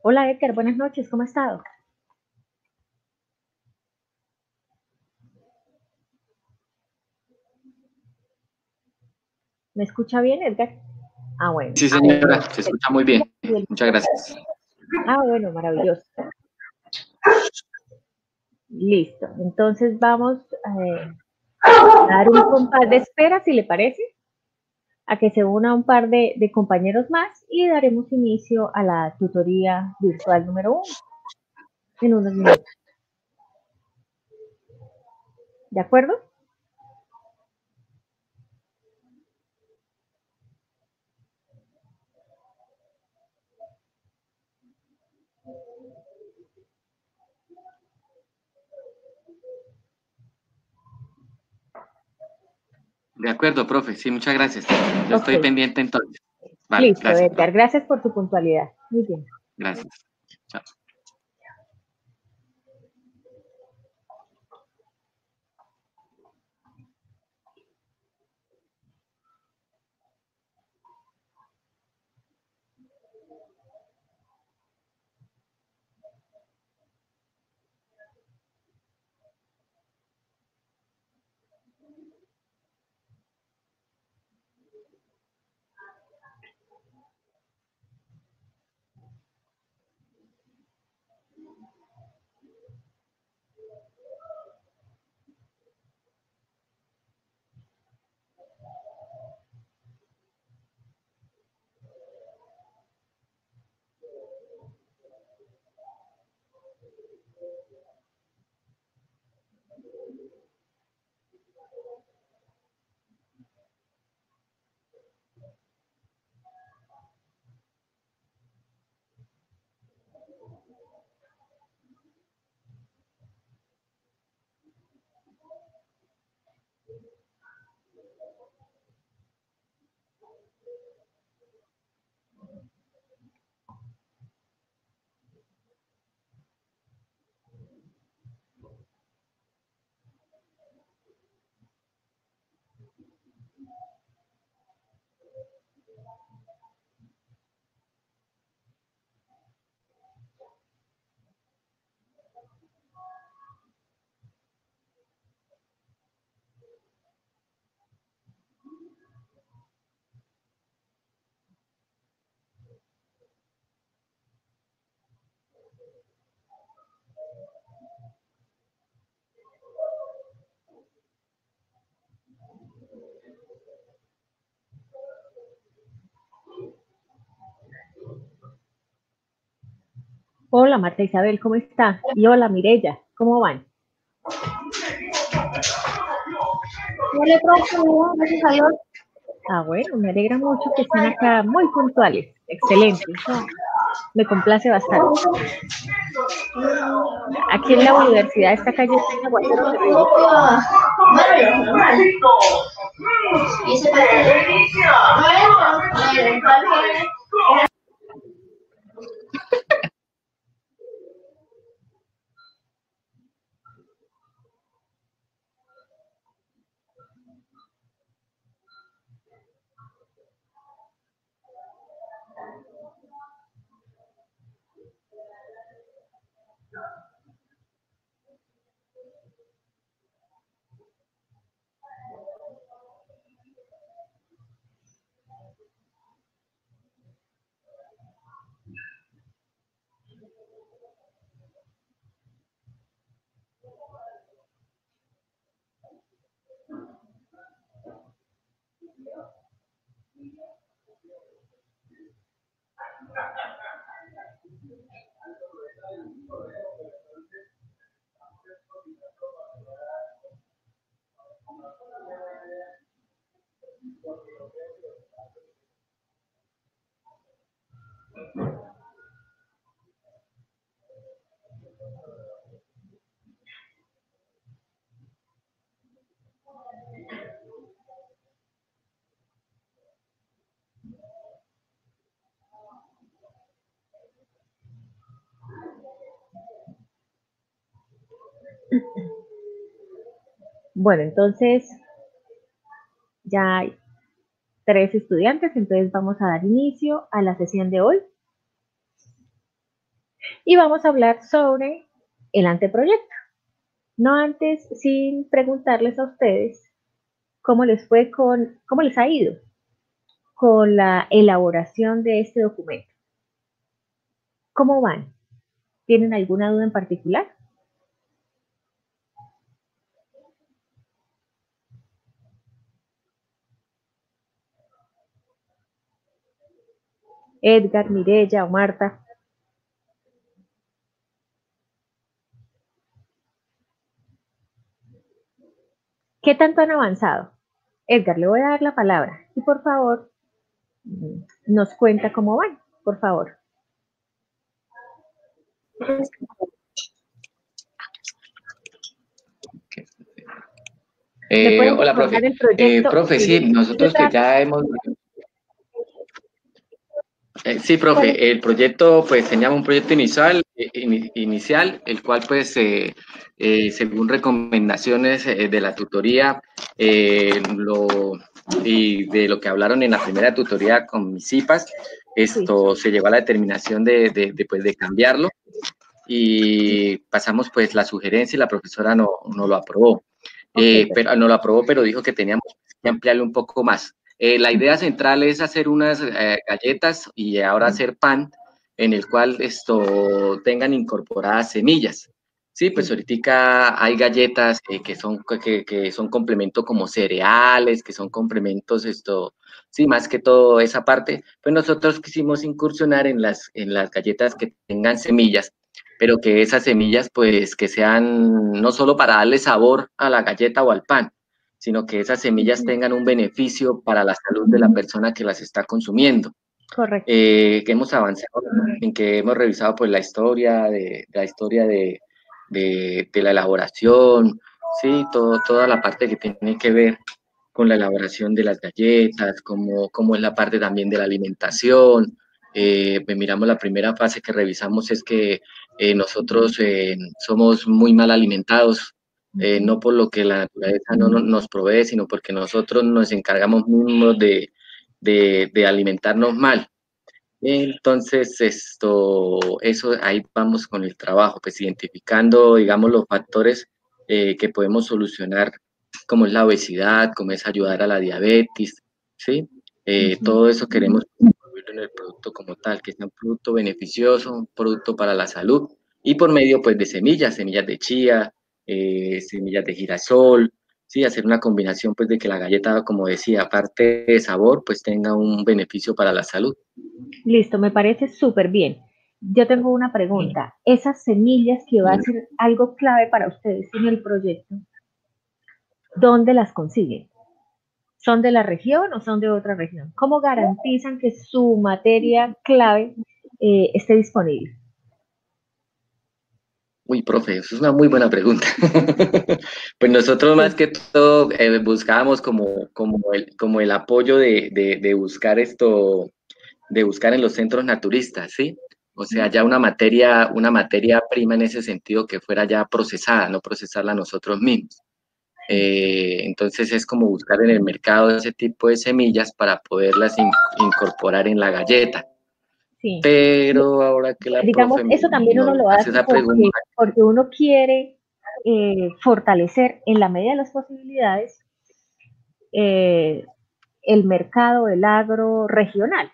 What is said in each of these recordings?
Hola Edgar, buenas noches, ¿cómo ha estado? ¿Me escucha bien, Edgar? Ah, bueno, Sí, señora, se escucha muy bien. Muchas gracias. bueno, maravilloso. Listo, entonces vamos a dar un compás de espera, si le parece, a que se una un par de compañeros más y daremos inicio a la tutoría virtual número 1 en unos minutos. ¿De acuerdo? De acuerdo, profe. Sí, muchas gracias. Yo Ok, estoy pendiente entonces. Vale, listo, gracias, Edgar, profe. gracias por tu puntualidad. Muy bien. Gracias. Chao. Hola Marta Isabel, ¿cómo está? Y hola Mirella, ¿cómo van? Hola, profe, gracias a Dios. Ah, bueno, me alegra mucho que estén acá muy puntuales. Excelente, eso me complace bastante. Aquí en la universidad está cayendo un aguacero terrible. Y ese parque no es el parque. Bueno, entonces ya hay 3 estudiantes, entonces vamos a dar inicio a la sesión de hoy. y vamos a hablar sobre el anteproyecto. No antes sin preguntarles a ustedes cómo les ha ido con la elaboración de este documento. ¿Cómo van? ¿Tienen alguna duda en particular? Edgar, Mireya o Marta. ¿Qué tanto han avanzado? Edgar, le voy a dar la palabra y por favor nos cuenta cómo van, por favor. Hola, profe. Profe, sí, nosotros pues ya hemos... sí, profe, el proyecto, pues teníamos un proyecto inicial, el cual pues según recomendaciones de la tutoría y de lo que hablaron en la primera tutoría con mis IPAs, se llegó a la determinación pues, de cambiarlo y pasamos pues la sugerencia y la profesora no lo aprobó. Pero no lo aprobó, pero dijo que teníamos que ampliarlo un poco más. La idea central es hacer unas galletas y ahora hacer pan en el cual tengan incorporadas semillas. Sí, pues ahorita hay galletas que son complementos como cereales, que son complementos, sí, más que todo esa parte. Pues nosotros quisimos incursionar en las galletas que tengan semillas, pero que esas semillas pues que sean no solo para darle sabor a la galleta o al pan, sino que esas semillas tengan un beneficio para la salud de la persona que las está consumiendo. Correcto. Que hemos avanzado en que hemos revisado pues la historia de la elaboración, sí, toda la parte que tiene que ver con la elaboración de las galletas, como es la parte también de la alimentación. Pues miramos la primera fase que revisamos es que nosotros somos muy mal alimentados, no por lo que la naturaleza no nos provee, sino porque nosotros nos encargamos mismos de alimentarnos mal. Entonces, ahí vamos con el trabajo, pues identificando, digamos, los factores que podemos solucionar, como es la obesidad, como es ayudar a la diabetes, ¿sí? Todo eso queremos incluirlo en el producto como tal, que sea un producto beneficioso, un producto para la salud, y por medio, pues, de semillas de chía, semillas de girasol, sí, hacer una combinación, pues, de que la galleta, como decía, aparte de sabor, pues, tenga un beneficio para la salud. Listo, me parece súper bien. Yo tengo una pregunta. Esas semillas que va a ser algo clave para ustedes en el proyecto, ¿dónde las consiguen? ¿Son de la región o son de otra región? ¿Cómo garantizan que su materia clave esté disponible? Uy, profe, eso es una muy buena pregunta. Pues nosotros más que todo buscábamos como el apoyo de buscar de buscar en los centros naturistas, ¿sí? O sea, ya una materia prima en ese sentido que fuera ya procesada, no procesarla nosotros mismos. Entonces es como buscar en el mercado ese tipo de semillas para poderlas incorporar en la galleta. Sí. Pero ahora que la Digamos, profe eso también uno lo hace hace esa pregunta. porque uno quiere fortalecer en la medida de las posibilidades el mercado del agro regional.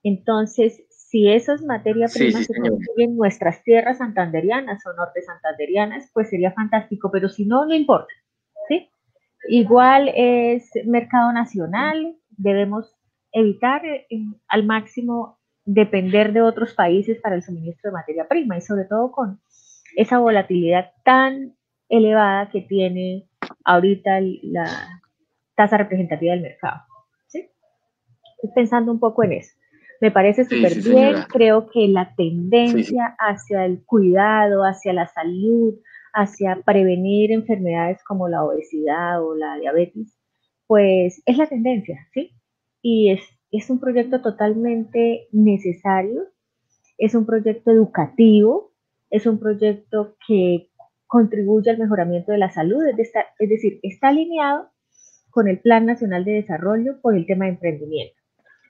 Entonces, si esas materias primas se consiguen en nuestras tierras santanderianas o norte santanderianas, pues sería fantástico, pero si no, no importa, ¿sí? Igual es mercado nacional, debemos evitar al máximo depender de otros países para el suministro de materia prima y sobre todo con esa volatilidad tan elevada que tiene ahorita la tasa representativa del mercado. ¿Sí? Estoy pensando un poco en eso. Me parece súper bien, señora. Creo que la tendencia hacia el cuidado, hacia la salud, hacia prevenir enfermedades como la obesidad o la diabetes, pues es la tendencia, ¿sí? Y es un proyecto totalmente necesario, es un proyecto educativo, es un proyecto que contribuye al mejoramiento de la salud, es decir, está alineado con el Plan Nacional de Desarrollo por el tema de emprendimiento.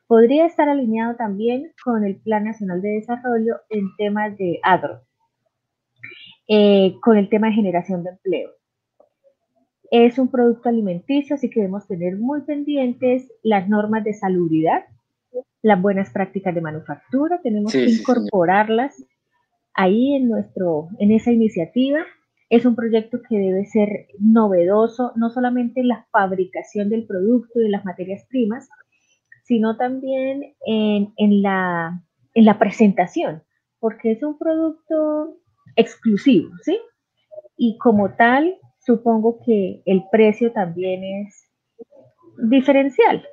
Podría estar alineado también con el Plan Nacional de Desarrollo en temas de agro, con el tema de generación de empleo. Es un producto alimenticio, así que debemos tener muy pendientes las normas de salubridad, las buenas prácticas de manufactura, tenemos que Sí, señor. incorporarlas ahí en esa iniciativa. Es un proyecto que debe ser novedoso, no solamente en la fabricación del producto y de las materias primas, sino también en la presentación, porque es un producto exclusivo, ¿sí? Y como tal, supongo que el precio también es diferencial.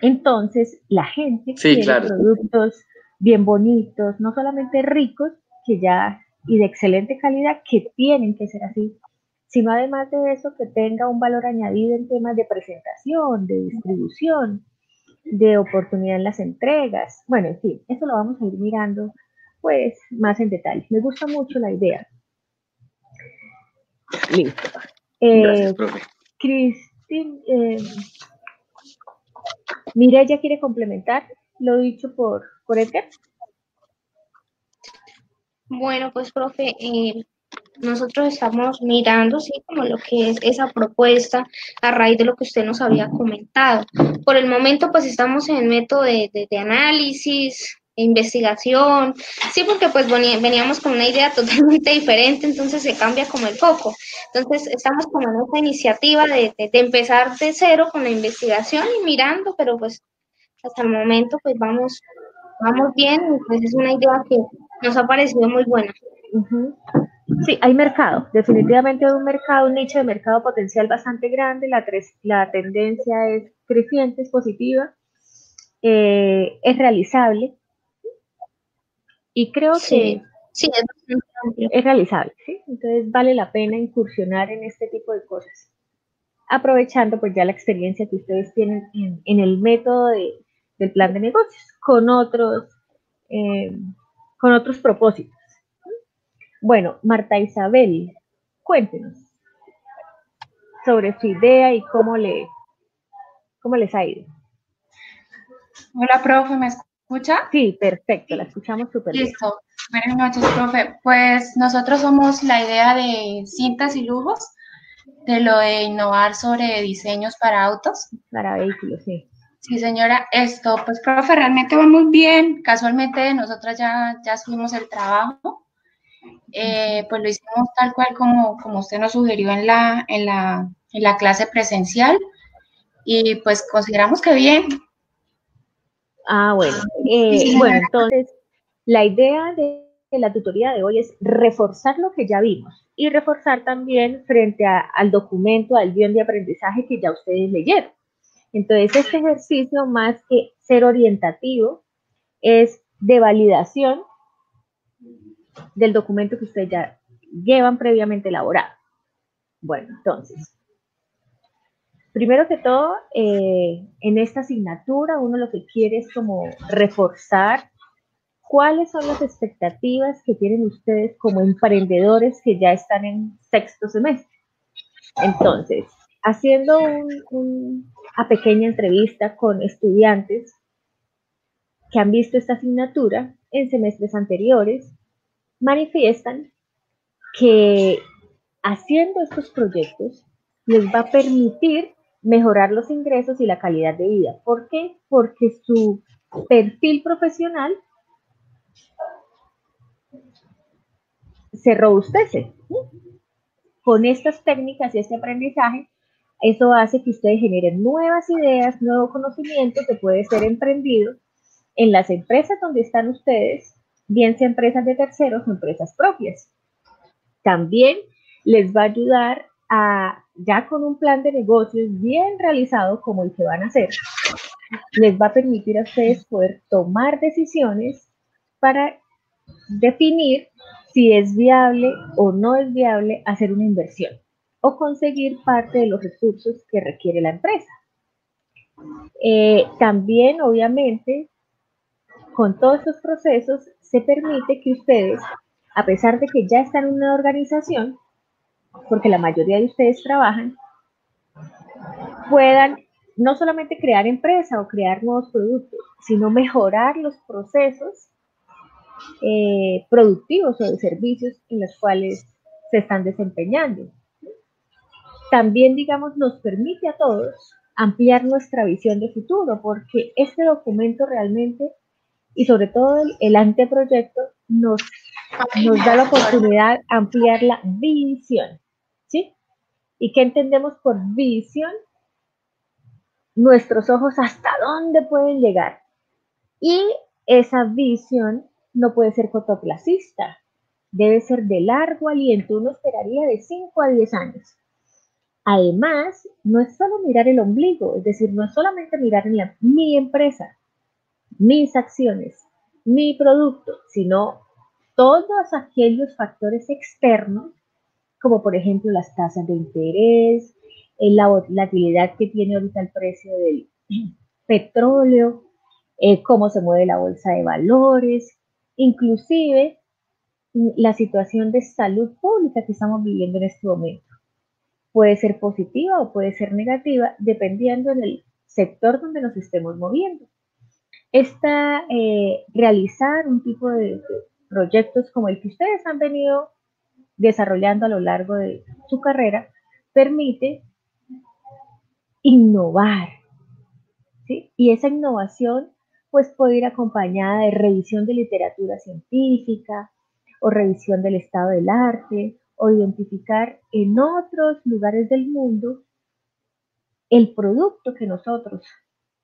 Entonces, la gente Sí, quiere claro. productos bien bonitos, no solamente ricos, que ya, y de excelente calidad, que tienen que ser así, sino además de eso, que tenga un valor añadido en temas de presentación, de distribución, de oportunidad en las entregas. Bueno, en fin, eso lo vamos a ir mirando pues más en detalle. Me gusta mucho la idea. Listo. Gracias, profe. Cristina, Mireya quiere complementar lo dicho por Edgar. Bueno, pues, profe, nosotros estamos mirando, sí, como lo que es esa propuesta a raíz de lo que usted nos había comentado. Por el momento, pues, estamos en el método de análisis, e investigación, sí, porque pues veníamos con una idea totalmente diferente, entonces se cambia como el foco. Entonces, estamos como en esta iniciativa de empezar de cero con la investigación y mirando, pero pues hasta el momento, pues, vamos bien, y pues es una idea que nos ha parecido muy buena. Uh-huh. Sí, hay mercado, definitivamente hay un mercado, un nicho de mercado potencial bastante grande, la tendencia es creciente, es positiva, es realizable y creo Sí, que sí, es bastante amplio. es realizable, ¿sí? Entonces vale la pena incursionar en este tipo de cosas, aprovechando pues ya la experiencia que ustedes tienen en el método del plan de negocios eh, con otros propósitos. Bueno, Marta Isabel, cuéntenos sobre su idea y cómo les ha ido. Hola, profe, ¿me escucha? Sí, perfecto, la escuchamos súper bien. Listo. Buenas noches, profe. Pues nosotros somos la idea de cintas y lujos, de lo de innovar sobre diseños para autos. Para vehículos, sí. Sí, señora, pues, profe, realmente va muy bien. Casualmente nosotras ya subimos el trabajo. Pues lo hicimos tal cual como usted nos sugirió en la clase presencial. Y pues consideramos que bien. Ah, bueno. Sí, Bueno, entonces, la idea de la tutoría de hoy es reforzar lo que ya vimos y reforzar también frente al documento, al guión de aprendizaje que ya ustedes leyeron. Entonces, este ejercicio, más que ser orientativo, es de validación del documento que ustedes ya llevan previamente elaborado. Bueno, entonces, primero que todo, en esta asignatura uno lo que quiere es como reforzar cuáles son las expectativas que tienen ustedes como emprendedores que ya están en sexto semestre. Entonces, haciendo una pequeña entrevista con estudiantes que han visto esta asignatura en semestres anteriores, manifiestan que haciendo estos proyectos les va a permitir mejorar los ingresos y la calidad de vida. ¿Por qué? Porque su perfil profesional se robustece. Con estas técnicas y este aprendizaje, eso hace que ustedes generen nuevas ideas, nuevo conocimiento que puede ser emprendido en las empresas donde están ustedes, bien sea empresas de terceros o empresas propias. También les va a ayudar ya con un plan de negocios bien realizado como el que van a hacer, les va a permitir a ustedes poder tomar decisiones para definir si es viable o no es viable hacer una inversión o conseguir parte de los recursos que requiere la empresa. También, obviamente, con todos estos procesos se permite que ustedes, a pesar de que ya están en una organización, porque la mayoría de ustedes trabajan, puedan no solamente crear empresa o crear nuevos productos, sino mejorar los procesos productivos o de servicios en los cuales se están desempeñando. También, digamos, nos permite a todos ampliar nuestra visión de futuro, porque este documento realmente, y sobre todo el anteproyecto, nos da la oportunidad de ampliar la visión, ¿sí? ¿Y qué entendemos por visión? Nuestros ojos hasta dónde pueden llegar. Y esa visión no puede ser cortoplacista, debe ser de largo aliento, uno esperaría de 5 a 10 años. Además, no es solo mirar el ombligo, es decir, no es solamente mirar en mi empresa, mis acciones, mi producto, sino todos aquellos factores externos, como por ejemplo las tasas de interés, la volatilidad que tiene ahorita el precio del petróleo, cómo se mueve la bolsa de valores, inclusive la situación de salud pública que estamos viviendo en este momento. Puede ser positiva o puede ser negativa, dependiendo del sector donde nos estemos moviendo. Realizar un tipo de proyectos como el que ustedes han venido desarrollando a lo largo de su carrera, permite innovar, ¿sí? Y esa innovación pues puede ir acompañada de revisión de literatura científica o revisión del estado del arte o identificar en otros lugares del mundo el producto que nosotros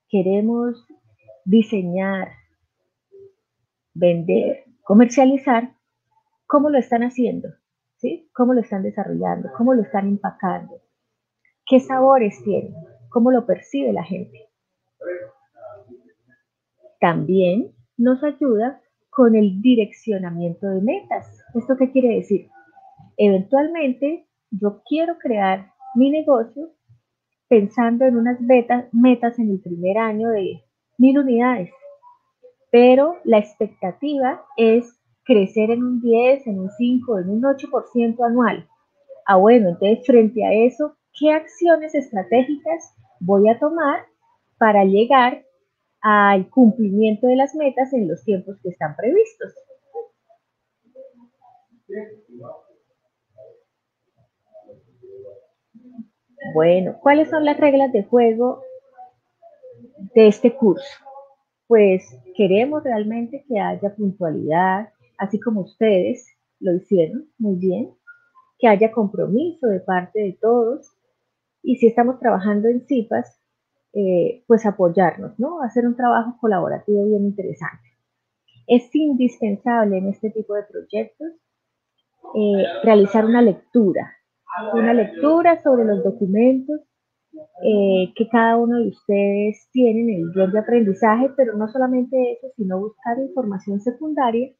queremos diseñar, vender, comercializar, cómo lo están haciendo, ¿sí? Cómo lo están desarrollando, cómo lo están empacando, qué sabores tienen, cómo lo percibe la gente. También nos ayuda con el direccionamiento de metas. ¿Esto qué quiere decir? Eventualmente yo quiero crear mi negocio pensando en unas metas en el primer año de 1000 unidades, pero la expectativa es crecer en un 10, en un 5, en un 8% anual. Bueno, entonces frente a eso, ¿qué acciones estratégicas voy a tomar para llegar al cumplimiento de las metas en los tiempos que están previstos? Bueno, ¿cuáles son las reglas de juego de este curso? Pues queremos realmente que haya puntualidad, así como ustedes lo hicieron muy bien, que haya compromiso de parte de todos, y si estamos trabajando en CIPAS, pues apoyarnos, ¿no? Hacer un trabajo colaborativo bien interesante. Es indispensable en este tipo de proyectos realizar una lectura sobre los documentos que cada uno de ustedes tiene en el guión de aprendizaje, pero no solamente eso, sino buscar información secundaria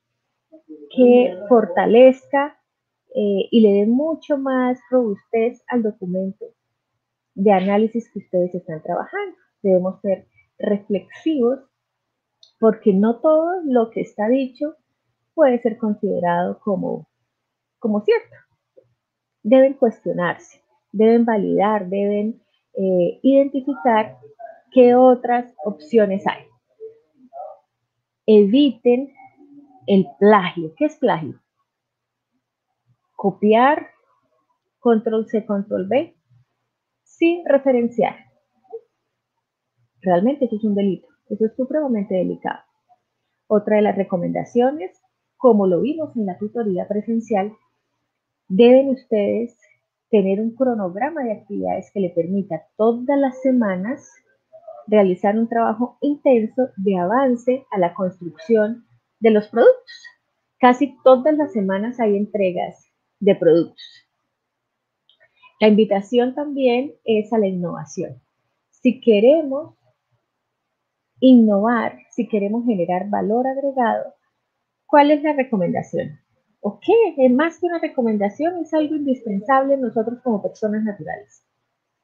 que fortalezca y le dé mucho más robustez al documento de análisis que ustedes están trabajando. Debemos ser reflexivos porque no todo lo que está dicho puede ser considerado como cierto. Deben cuestionarse, deben validar, deben identificar qué otras opciones hay. Eviten el plagio. ¿Qué es plagio? Copiar, control C, control V, sin referenciar. Realmente eso es un delito, eso es supremamente delicado. Otra de las recomendaciones, como lo vimos en la tutoría presencial, deben ustedes tener un cronograma de actividades que le permita todas las semanas realizar un trabajo intenso de avance a la construcción de los productos. Casi todas las semanas hay entregas de productos. La invitación también es a la innovación. Si queremos innovar, si queremos generar valor agregado, ¿cuál es la recomendación? ¿O qué? Es más que una recomendación, es algo indispensable en nosotros como personas naturales.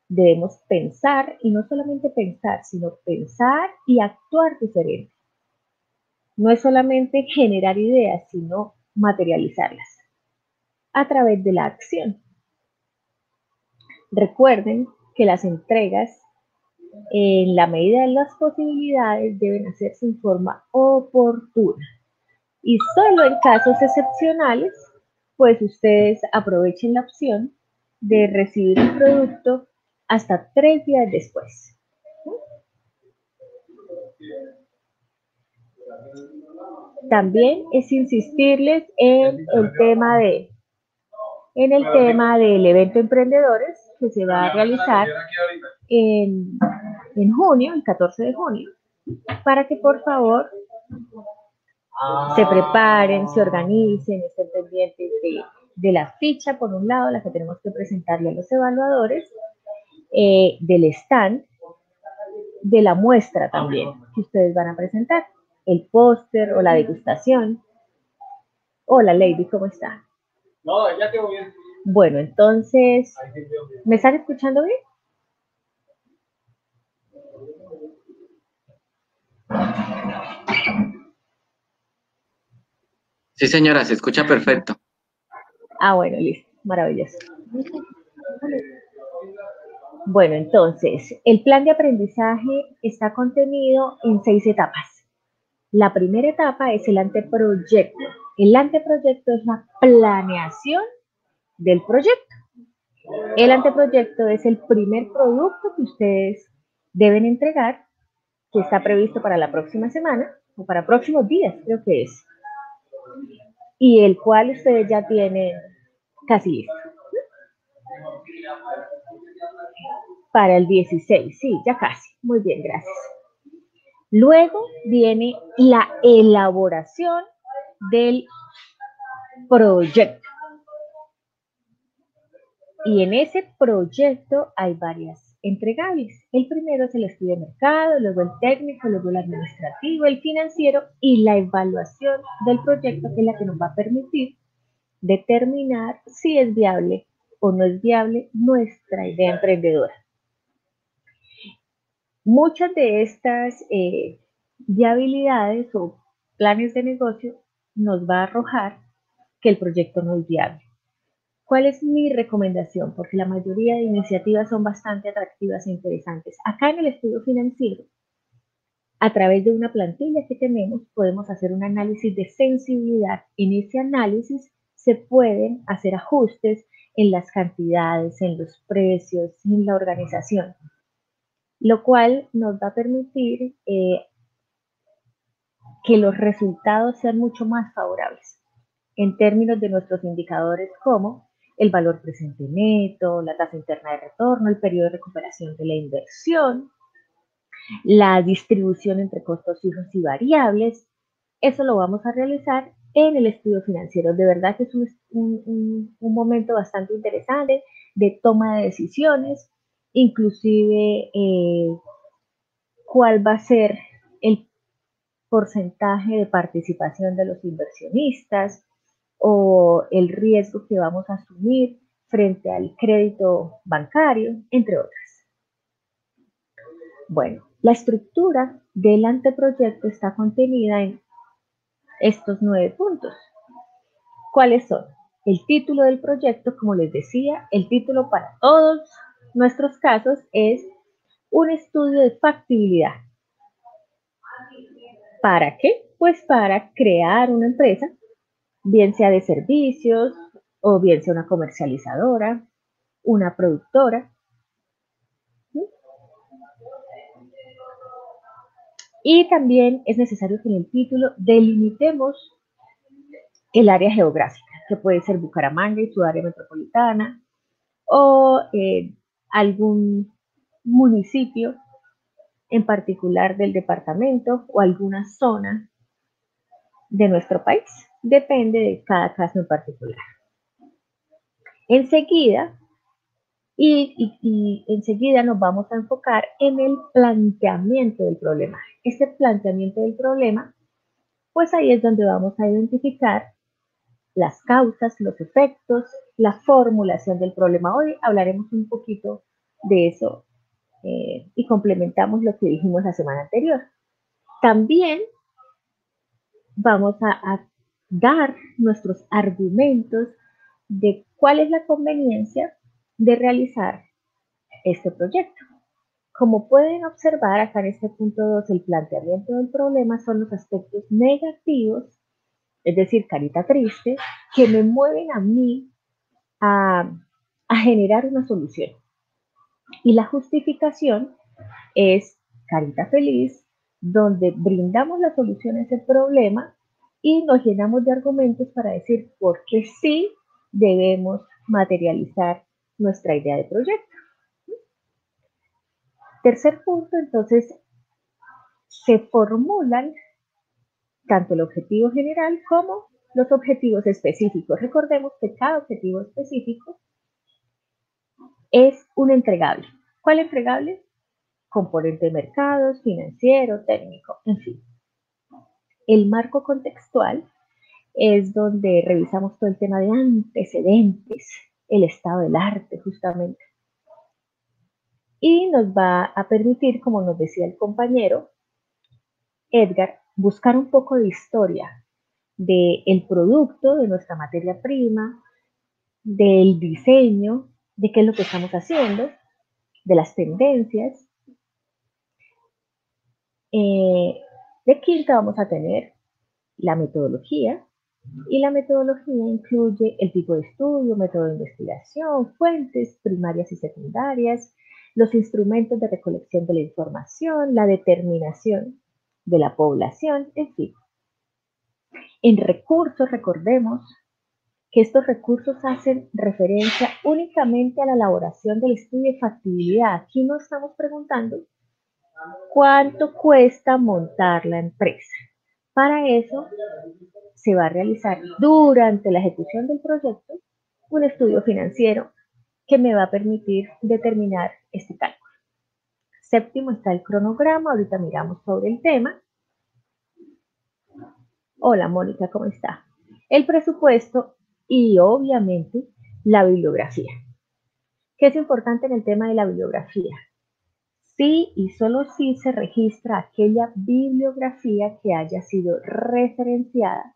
Debemos pensar, y no solamente pensar, sino pensar y actuar diferente. No es solamente generar ideas, sino materializarlas a través de la acción. Recuerden que las entregas En la medida de las posibilidades deben hacerse en forma oportuna. Y solo en casos excepcionales, pues ustedes aprovechen la opción de recibir el producto hasta 3 días después. También es insistirles en el tema del evento Emprendedores que se va a realizar en junio, el 14 de junio, para que por favor se preparen, se organicen, estén pendientes de la ficha, por un lado, la que tenemos que presentarle a los evaluadores, del stand, de la muestra también que ustedes van a presentar, el póster o la degustación. Hola, Lady, ¿cómo está? No, ya quedó bien. Bueno, entonces, ¿me están escuchando bien? Sí, señora, se escucha perfecto. Ah, bueno, listo, maravilloso. Bueno, entonces, el plan de aprendizaje está contenido en 6 etapas. La primera etapa es el anteproyecto. El anteproyecto es la planeación del proyecto. El anteproyecto es el primer producto que ustedes deben entregar, que está previsto para la próxima semana, o para próximos días, creo que es, y el cual ustedes ya tienen casi listo. Para el 16, sí, ya casi. Muy bien, gracias. Luego viene la elaboración del proyecto. Y en ese proyecto hay varias entregables. El primero es el estudio de mercado, luego el técnico, luego el administrativo, el financiero y la evaluación del proyecto, que es la que nos va a permitir determinar si es viable o no es viable nuestra idea emprendedora. Muchas de estas viabilidades o planes de negocio nos va a arrojar que el proyecto no es viable. ¿Cuál es mi recomendación? Porque la mayoría de iniciativas son bastante atractivas e interesantes. Acá en el estudio financiero, a través de una plantilla que tenemos, podemos hacer un análisis de sensibilidad. En ese análisis se pueden hacer ajustes en las cantidades, en los precios, en la organización, lo cual nos va a permitir que los resultados sean mucho más favorables en términos de nuestros indicadores como el valor presente neto, la tasa interna de retorno, el periodo de recuperación de la inversión, la distribución entre costos fijos y variables. Eso lo vamos a realizar en el estudio financiero. De verdad que es un momento bastante interesante de toma de decisiones, inclusive cuál va a ser el porcentaje de participación de los inversionistas o el riesgo que vamos a asumir frente al crédito bancario, entre otras. Bueno, la estructura del anteproyecto está contenida en estos 9 puntos. ¿Cuáles son? El título del proyecto, como les decía, el título para todos nuestros casos es un estudio de factibilidad. ¿Para qué? Pues para crear una empresa, bien sea de servicios o bien sea una comercializadora, una productora. ¿Sí? Y también es necesario que en el título delimitemos el área geográfica, que puede ser Bucaramanga y su área metropolitana, o algún municipio en particular del departamento o alguna zona de nuestro país. Depende de cada caso en particular. Enseguida, enseguida nos vamos a enfocar en el planteamiento del problema. Este planteamiento del problema, pues ahí es donde vamos a identificar las causas, los efectos, la formulación del problema. Hoy hablaremos un poquito de eso y complementamos lo que dijimos la semana anterior. También vamos a dar nuestros argumentos de cuál es la conveniencia de realizar este proyecto. Como pueden observar acá en este punto 2, el planteamiento del problema son los aspectos negativos, es decir, carita triste, que me mueven a mí a generar una solución. Y la justificación es carita feliz, donde brindamos la solución a ese problema y nos llenamos de argumentos para decir por qué sí debemos materializar nuestra idea de proyecto. Tercer punto, entonces, se formulan tanto el objetivo general como los objetivos específicos. Recordemos que cada objetivo específico es un entregable. ¿Cuál entregable? Componente de mercados, financiero, técnico, en fin. El marco contextual es donde revisamos todo el tema de antecedentes, el estado del arte justamente. Y nos va a permitir, como nos decía el compañero Edgar, buscar un poco de historia del producto, de nuestra materia prima, del diseño, de qué es lo que estamos haciendo, de las tendencias. De quinta vamos a tener la metodología, y la metodología incluye el tipo de estudio, método de investigación, fuentes primarias y secundarias, los instrumentos de recolección de la información, la determinación de la población, en fin. En recursos, recordemos que estos recursos hacen referencia únicamente a la elaboración del estudio de factibilidad. Aquí no estamos preguntando cuánto cuesta montar la empresa. Para eso se va a realizar durante la ejecución del proyecto un estudio financiero que me va a permitir determinar este cálculo. Séptimo está el cronograma, ahorita miramos sobre el tema. Hola Mónica, ¿cómo está? El presupuesto y obviamente la bibliografía. ¿Qué es importante en el tema de la bibliografía? Sí y solo si se registra aquella bibliografía que haya sido referenciada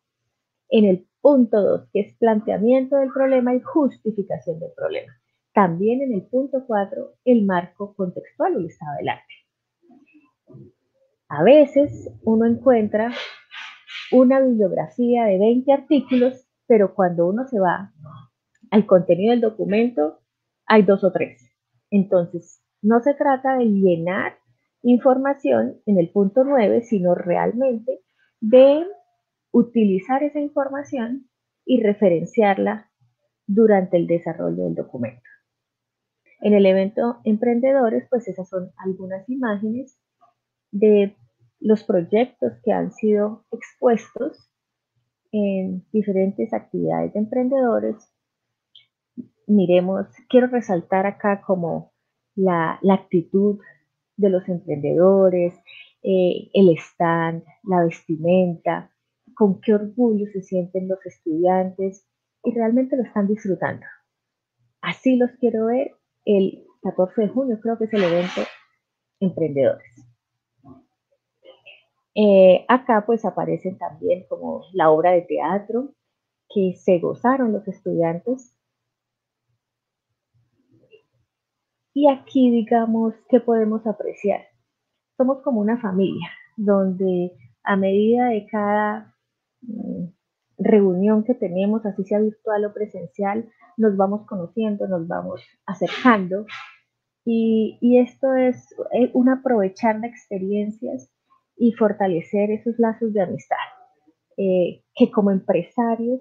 en el punto 2, que es planteamiento del problema y justificación del problema. También en el punto 4, el marco contextual o el estado del arte. A veces uno encuentra una bibliografía de 20 artículos, pero cuando uno se va al contenido del documento, hay 2 o 3. Entonces, no se trata de llenar información en el punto 9, sino realmente de utilizar esa información y referenciarla durante el desarrollo del documento. En el evento Emprendedores, pues esas son algunas imágenes de los proyectos que han sido expuestos en diferentes actividades de emprendedores. Miremos, quiero resaltar acá como la actitud de los emprendedores, el stand, la vestimenta, con qué orgullo se sienten los estudiantes y realmente lo están disfrutando. Así los quiero ver el 14 de junio, creo que es el evento Emprendedores. Acá pues aparecen también como la obra de teatro que se gozaron los estudiantes. Y aquí digamos que podemos apreciar. Somos como una familia donde a medida de cada reunión que tenemos, así sea virtual o presencial, nos vamos conociendo, nos vamos acercando. Y esto es un aprovechar de experiencias y fortalecer esos lazos de amistad. Que como empresarios,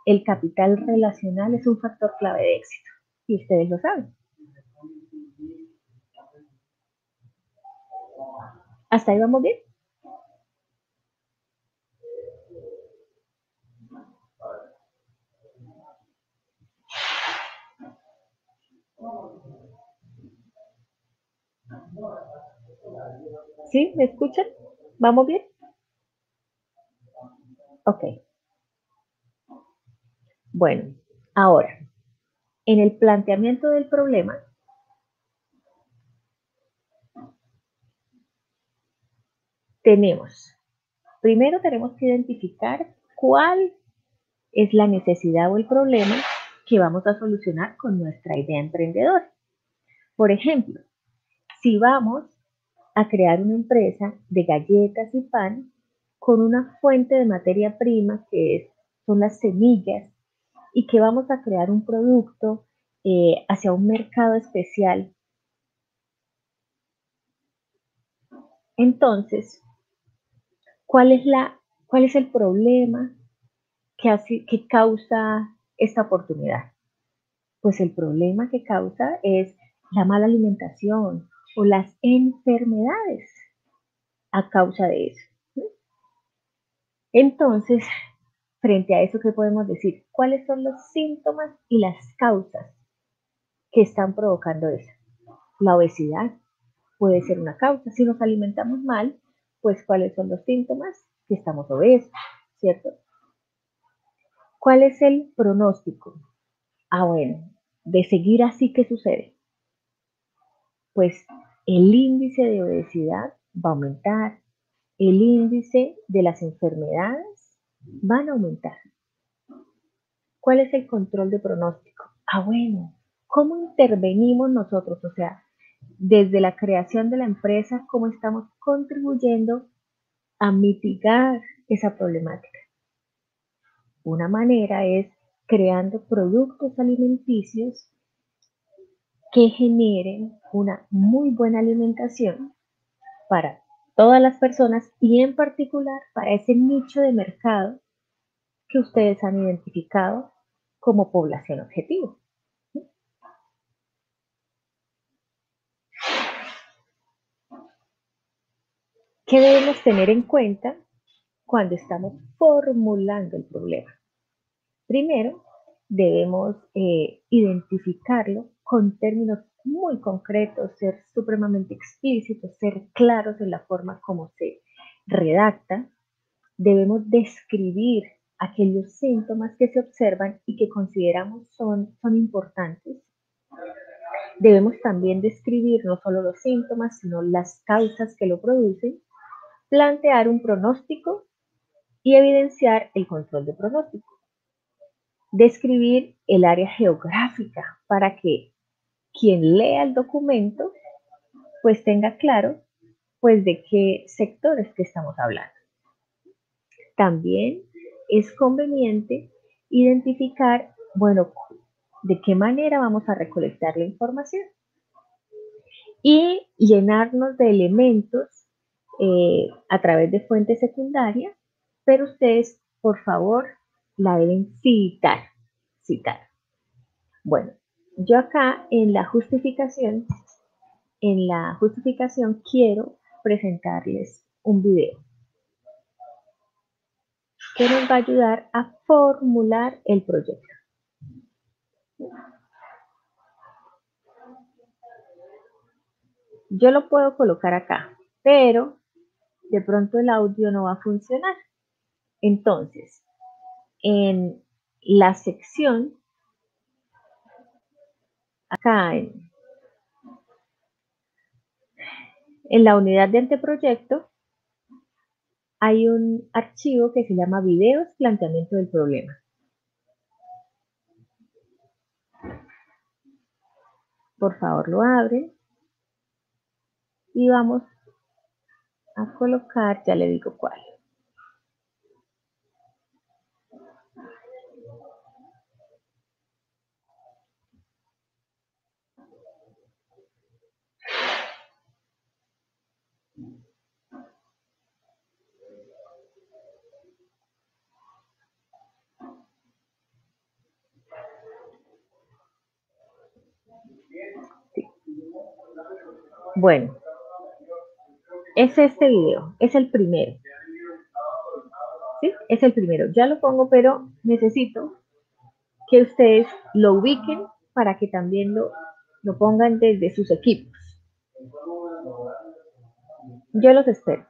el capital relacional es un factor clave de éxito. Y ustedes lo saben. ¿Hasta ahí vamos bien? ¿Sí? ¿Me escuchan? ¿Vamos bien? Ok. Bueno, ahora, en el planteamiento del problema, primero tenemos que identificar cuál es la necesidad o el problema que vamos a solucionar con nuestra idea emprendedora. Por ejemplo, si vamos a crear una empresa de galletas y pan con una fuente de materia prima son las semillas, y que vamos a crear un producto hacia un mercado especial. Entonces, ¿cuál es el problema que causa esta oportunidad? Pues el problema que causa es la mala alimentación o las enfermedades a causa de eso. Entonces, frente a eso, ¿qué podemos decir? ¿Cuáles son los síntomas y las causas que están provocando eso? La obesidad puede ser una causa. Si nos alimentamos mal, pues ¿cuáles son los síntomas? Que estamos obesos, ¿cierto? ¿Cuál es el pronóstico? Bueno, de seguir así, ¿qué sucede? Pues el índice de obesidad va a aumentar, el índice de las enfermedades van a aumentar. ¿Cuál es el control de pronóstico? Bueno, ¿cómo intervenimos nosotros? O sea, desde la creación de la empresa, ¿cómo estamos contribuyendo a mitigar esa problemática? Una manera es creando productos alimenticios que generen una muy buena alimentación para todas las personas y en particular para ese nicho de mercado que ustedes han identificado como población objetivo. ¿Qué debemos tener en cuenta cuando estamos formulando el problema? Primero, debemos identificarlo con términos muy concretos, ser supremamente explícitos, ser claros en la forma como se redacta. Debemos describir aquellos síntomas que se observan y que consideramos son importantes. Debemos también describir no solo los síntomas, sino las causas que lo producen, plantear un pronóstico y evidenciar el control de pronóstico. Describir el área geográfica para que quien lea el documento pues tenga claro pues de qué sectores que estamos hablando. También es conveniente identificar, bueno, de qué manera vamos a recolectar la información y llenarnos de elementos a través de fuentes secundarias, pero ustedes, por favor, la deben citar. Bueno, yo acá en la justificación quiero presentarles un video que nos va a ayudar a formular el proyecto. Yo lo puedo colocar acá, pero de pronto el audio no va a funcionar. Entonces, en la sección, acá en la unidad de anteproyecto, hay un archivo que se llama videos planteamiento del problema. Por favor, lo abren y vamos a colocar, ya le digo cuál. Sí. Bueno, es este video, es el primero. ¿Sí? Es el primero. Ya lo pongo, pero necesito que ustedes lo ubiquen para que también lo pongan desde sus equipos. Yo los espero.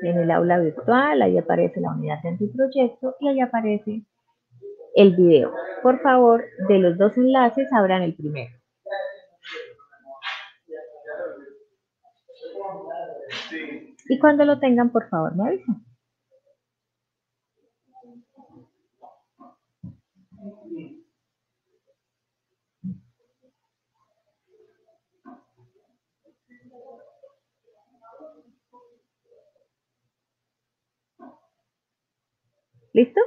En el aula virtual, ahí aparece la unidad de anteproyecto y ahí aparece el video. Por favor, de los dos enlaces, abran el primero. Y cuando lo tengan, por favor, me avisan. ¿Listo?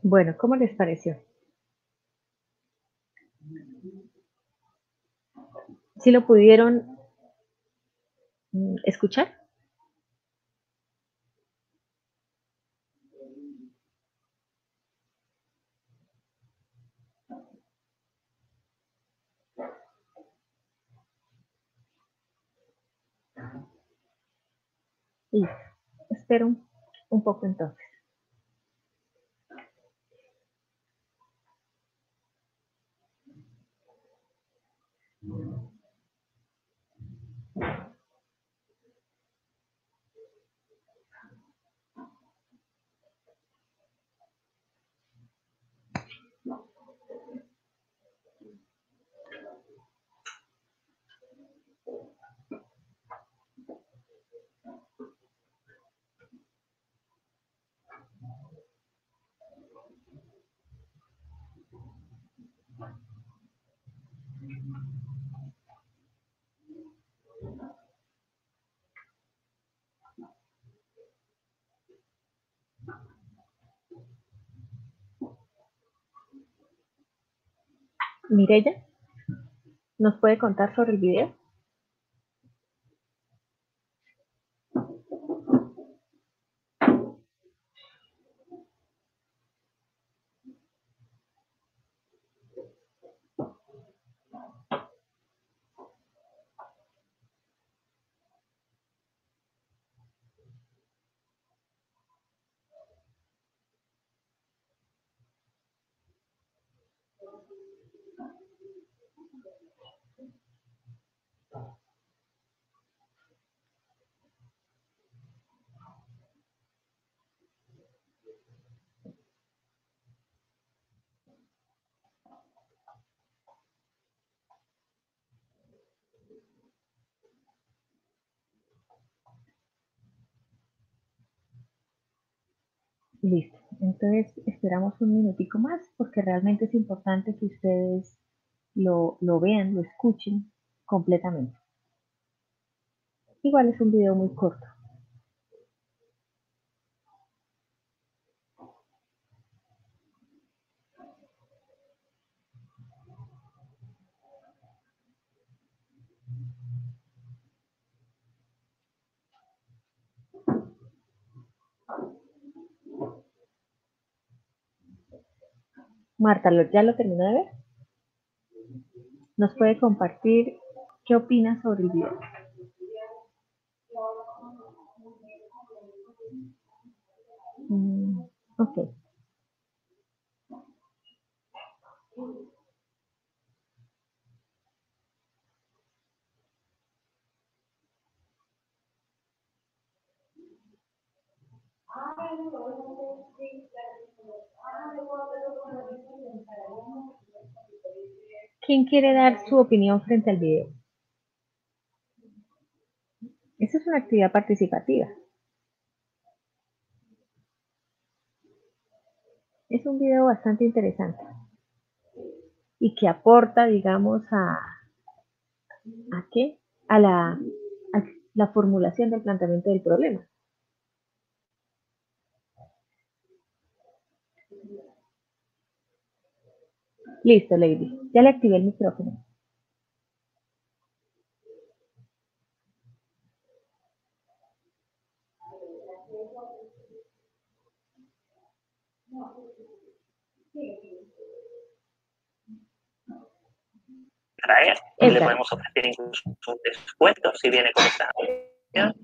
Bueno, ¿cómo les pareció? ¿Sí lo pudieron escuchar? Y espero un poco entonces. Mireya, ¿nos puede contar sobre el video? Listo. Entonces esperamos un minutico más porque realmente es importante que ustedes lo vean, lo escuchen completamente. Igual es un video muy corto. Marta, ¿ya lo terminó de ver? ¿Nos puede compartir qué opina sobre el video? Ok. ¿Quién quiere dar su opinión frente al video? Esa es una actividad participativa. Es un video bastante interesante y que aporta, digamos, ¿a qué? A la formulación del planteamiento del problema. Listo, Lady. Ya le activé el micrófono. Traer y le podemos ofrecer incluso un descuento si viene con esta opción.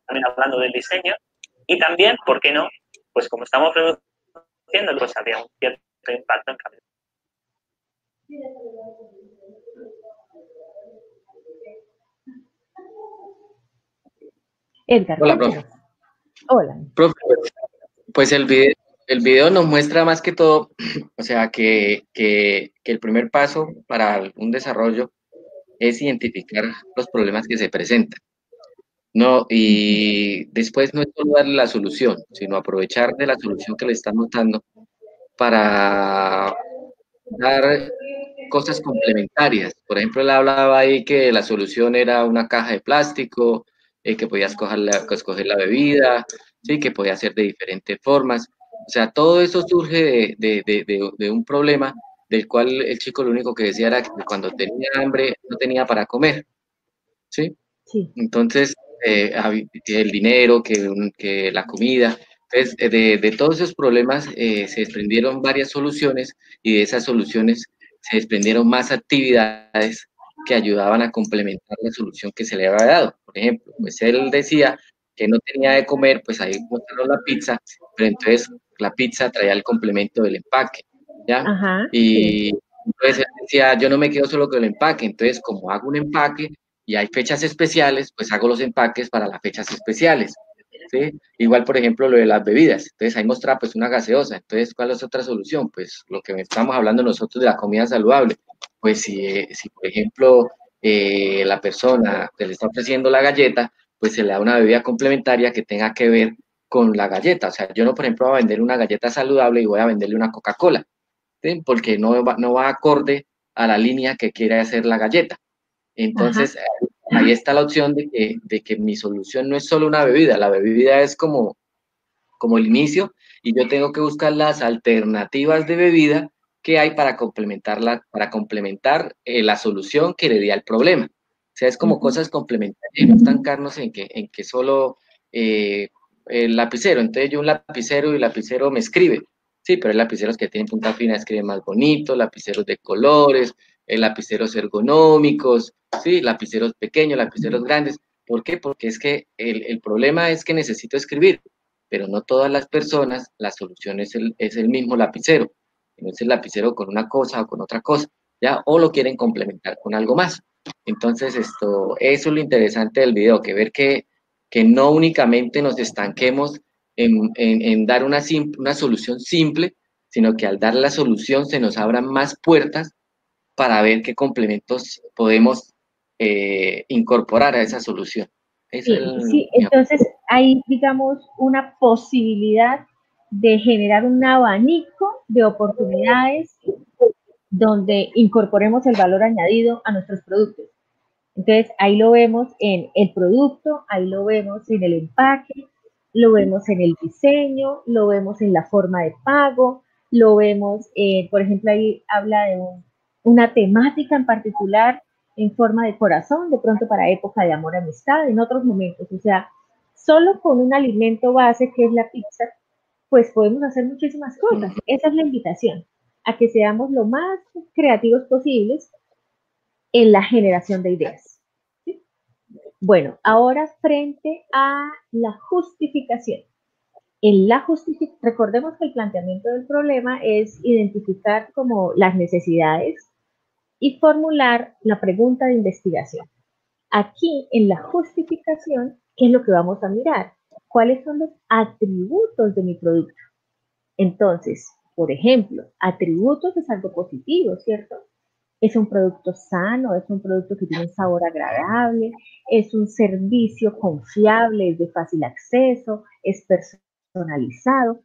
También hablando del diseño y también, ¿por qué no? Pues como estamos reduciendo, pues habría un cierto impacto en cambio. Edgar. Hola, profe. Hola. Profe, pues el video nos muestra más que todo, o sea, que el primer paso para un desarrollo es identificar los problemas que se presentan. No, y después no es solo darle la solución, sino aprovechar de la solución que le estamos dando para dar cosas complementarias. Por ejemplo, él hablaba ahí que la solución era una caja de plástico, que podías escoger la bebida, ¿sí? Que podía ser de diferentes formas. O sea, todo eso surge de un problema del cual el chico lo único que decía era que cuando tenía hambre no tenía para comer, ¿sí? Sí. Entonces, el dinero, que la comida. Entonces, de todos esos problemas se desprendieron varias soluciones y de esas soluciones se desprendieron más actividades que ayudaban a complementar la solución que se le había dado. Por ejemplo, pues él decía que no tenía de comer, pues ahí mostraron la pizza, pero entonces la pizza traía el complemento del empaque, ¿ya? Ajá, Y sí. entonces él decía, yo no me quedo solo con el empaque, entonces como hago un empaque, y hay fechas especiales, pues hago los empaques para las fechas especiales, ¿sí? Igual, por ejemplo, lo de las bebidas. Entonces, ahí mostraba pues una gaseosa. Entonces, ¿cuál es otra solución? Pues lo que estamos hablando nosotros de la comida saludable. Pues si por ejemplo, la persona que le está ofreciendo la galleta, pues se le da una bebida complementaria que tenga que ver con la galleta. O sea, yo no, por ejemplo, voy a vender una galleta saludable y voy a venderle una Coca-Cola, ¿sí? Porque no va acorde a la línea que quiere hacer la galleta. Ajá. Entonces, ahí está la opción de que mi solución no es solo una bebida, la bebida es como el inicio y yo tengo que buscar las alternativas de bebida que hay para complementar la solución que le di al problema. O sea, es como cosas complementarias, no estancarnos en que solo el lapicero, entonces yo un lapicero y el lapicero me escribe. Sí, pero hay lapiceros que tienen punta fina, escriben más bonito, lapiceros de colores, lapiceros ergonómicos, sí, lapiceros pequeños, lapiceros grandes. ¿Por qué? Porque es que el problema es que necesito escribir, pero no todas las personas, la solución es el mismo lapicero. No es el lapicero con una cosa o con otra cosa, ¿ya? O lo quieren complementar con algo más. Entonces, eso es lo interesante del video, que ver que no únicamente nos estanquemos en dar una solución simple, sino que al dar la solución se nos abran más puertas para ver qué complementos podemos incorporar a esa solución. Ese es Sí, entonces hay, digamos, una posibilidad de generar un abanico de oportunidades donde incorporemos el valor añadido a nuestros productos. Entonces, ahí lo vemos en el producto, ahí lo vemos en el empaque, lo vemos en el diseño, lo vemos en la forma de pago, lo vemos, por ejemplo, ahí habla de una temática en particular en forma de corazón, de pronto para época de amor, amistad, en otros momentos. O sea, solo con un alimento base que es la pizza, pues podemos hacer muchísimas cosas. Esa es la invitación, a que seamos lo más creativos posibles en la generación de ideas. ¿Sí? Bueno, ahora frente a la justificación. Recordemos que el planteamiento del problema es identificar como las necesidades y formular la pregunta de investigación. Aquí, en la justificación, ¿qué es lo que vamos a mirar? ¿Cuáles son los atributos de mi producto? Entonces, por ejemplo, atributos es algo positivo, ¿cierto? Es un producto sano, es un producto que tiene un sabor agradable, es un servicio confiable, es de fácil acceso, es personalizado,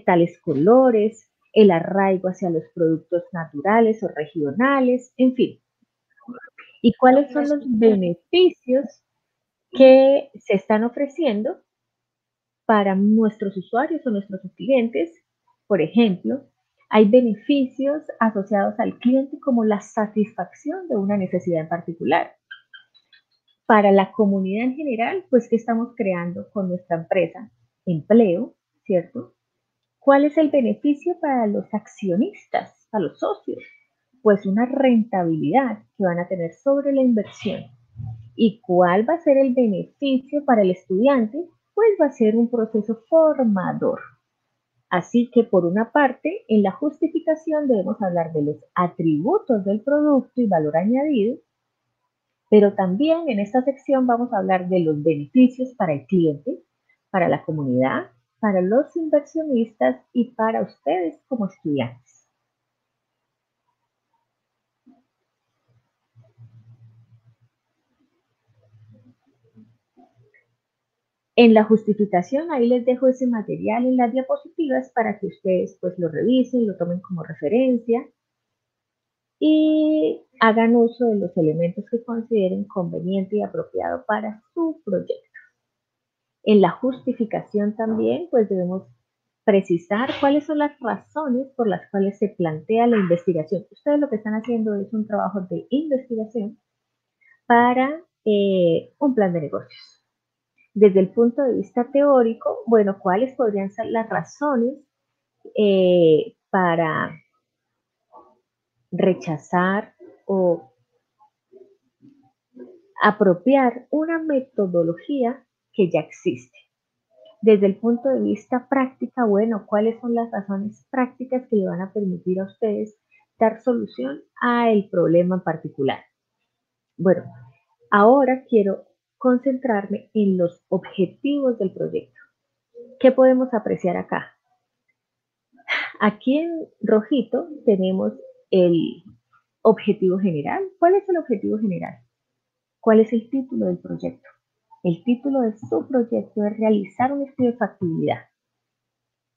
tales colores, el arraigo hacia los productos naturales o regionales, en fin. ¿Y cuáles son los beneficios que se están ofreciendo para nuestros usuarios o nuestros clientes? Por ejemplo, hay beneficios asociados al cliente como la satisfacción de una necesidad en particular. Para la comunidad en general, pues, ¿qué estamos creando con nuestra empresa? Empleo, ¿cierto? ¿Cuál es el beneficio para los accionistas, para los socios? Pues una rentabilidad que van a tener sobre la inversión. ¿Y cuál va a ser el beneficio para el estudiante? Pues va a ser un proceso formador. Así que por una parte, en la justificación debemos hablar de los atributos del producto y valor añadido, pero también en esta sección vamos a hablar de los beneficios para el cliente, para la comunidad, para los inversionistas y para ustedes como estudiantes. En la justificación, ahí les dejo ese material en las diapositivas para que ustedes pues lo revisen, lo tomen como referencia y hagan uso de los elementos que consideren conveniente y apropiado para su proyecto. En la justificación también, pues debemos precisar cuáles son las razones por las cuales se plantea la investigación. Ustedes lo que están haciendo es un trabajo de investigación para un plan de negocios. Desde el punto de vista teórico, bueno, ¿cuáles podrían ser las razones para rechazar o apropiar una metodología que ya existe? Desde el punto de vista práctica, bueno, ¿cuáles son las razones prácticas que le van a permitir a ustedes dar solución al problema en particular? Bueno, ahora quiero concentrarme en los objetivos del proyecto. ¿Qué podemos apreciar acá? Aquí en rojito tenemos el objetivo general. ¿Cuál es el objetivo general? ¿Cuál es el título del proyecto? El título de su proyecto es realizar un estudio de factibilidad.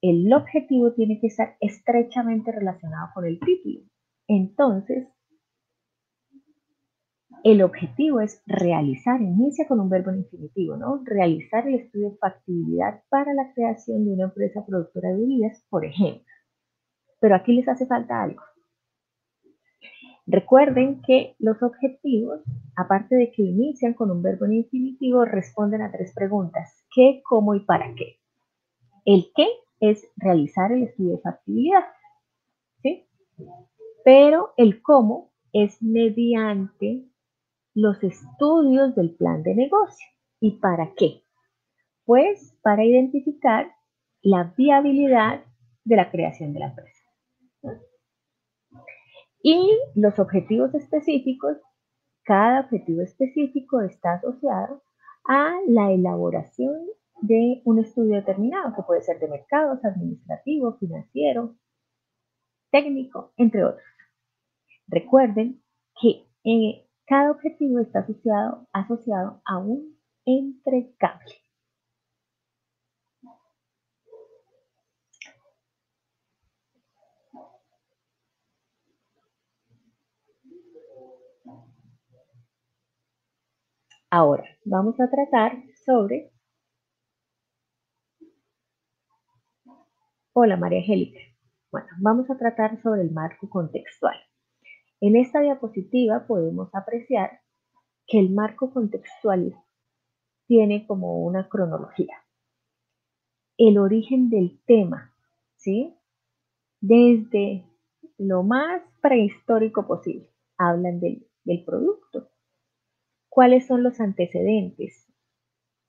El objetivo tiene que estar estrechamente relacionado con el título. Entonces, el objetivo es realizar, inicia con un verbo en infinitivo, ¿no? Realizar el estudio de factibilidad para la creación de una empresa productora de bebidas, por ejemplo. Pero aquí les hace falta algo. Recuerden que los objetivos, aparte de que inician con un verbo en infinitivo, responden a 3 preguntas: ¿qué, cómo y para qué? El qué es realizar el estudio de factibilidad, ¿sí? Pero el cómo es mediante los estudios del plan de negocio. ¿Y para qué? Pues para identificar la viabilidad de la creación de la empresa. Y los objetivos específicos, cada objetivo específico está asociado a la elaboración de un estudio determinado, que puede ser de mercados, administrativo, financiero, técnico, entre otros. Recuerden que cada objetivo está asociado a un entregable. Ahora, vamos a tratar sobre... Hola, María Angélica. Bueno, vamos a tratar sobre el marco contextual. En esta diapositiva podemos apreciar que el marco contextual tiene como una cronología. El origen del tema, ¿sí? Desde lo más prehistórico posible. Hablan del producto. ¿Cuáles son los antecedentes?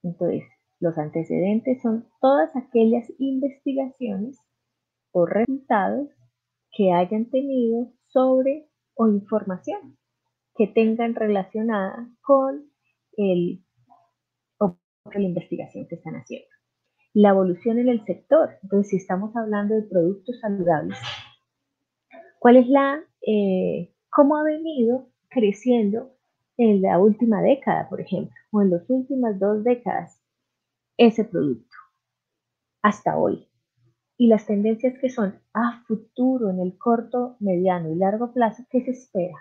Entonces, los antecedentes son todas aquellas investigaciones o resultados que hayan tenido sobre o información que tengan relacionada con la investigación que están haciendo. La evolución en el sector. Entonces, si estamos hablando de productos saludables, ¿cuál es cómo ha venido creciendo en la última década, por ejemplo, o en las últimas 2 décadas ese producto hasta hoy? Y las tendencias que son a futuro, en el corto, mediano y largo plazo, ¿qué se espera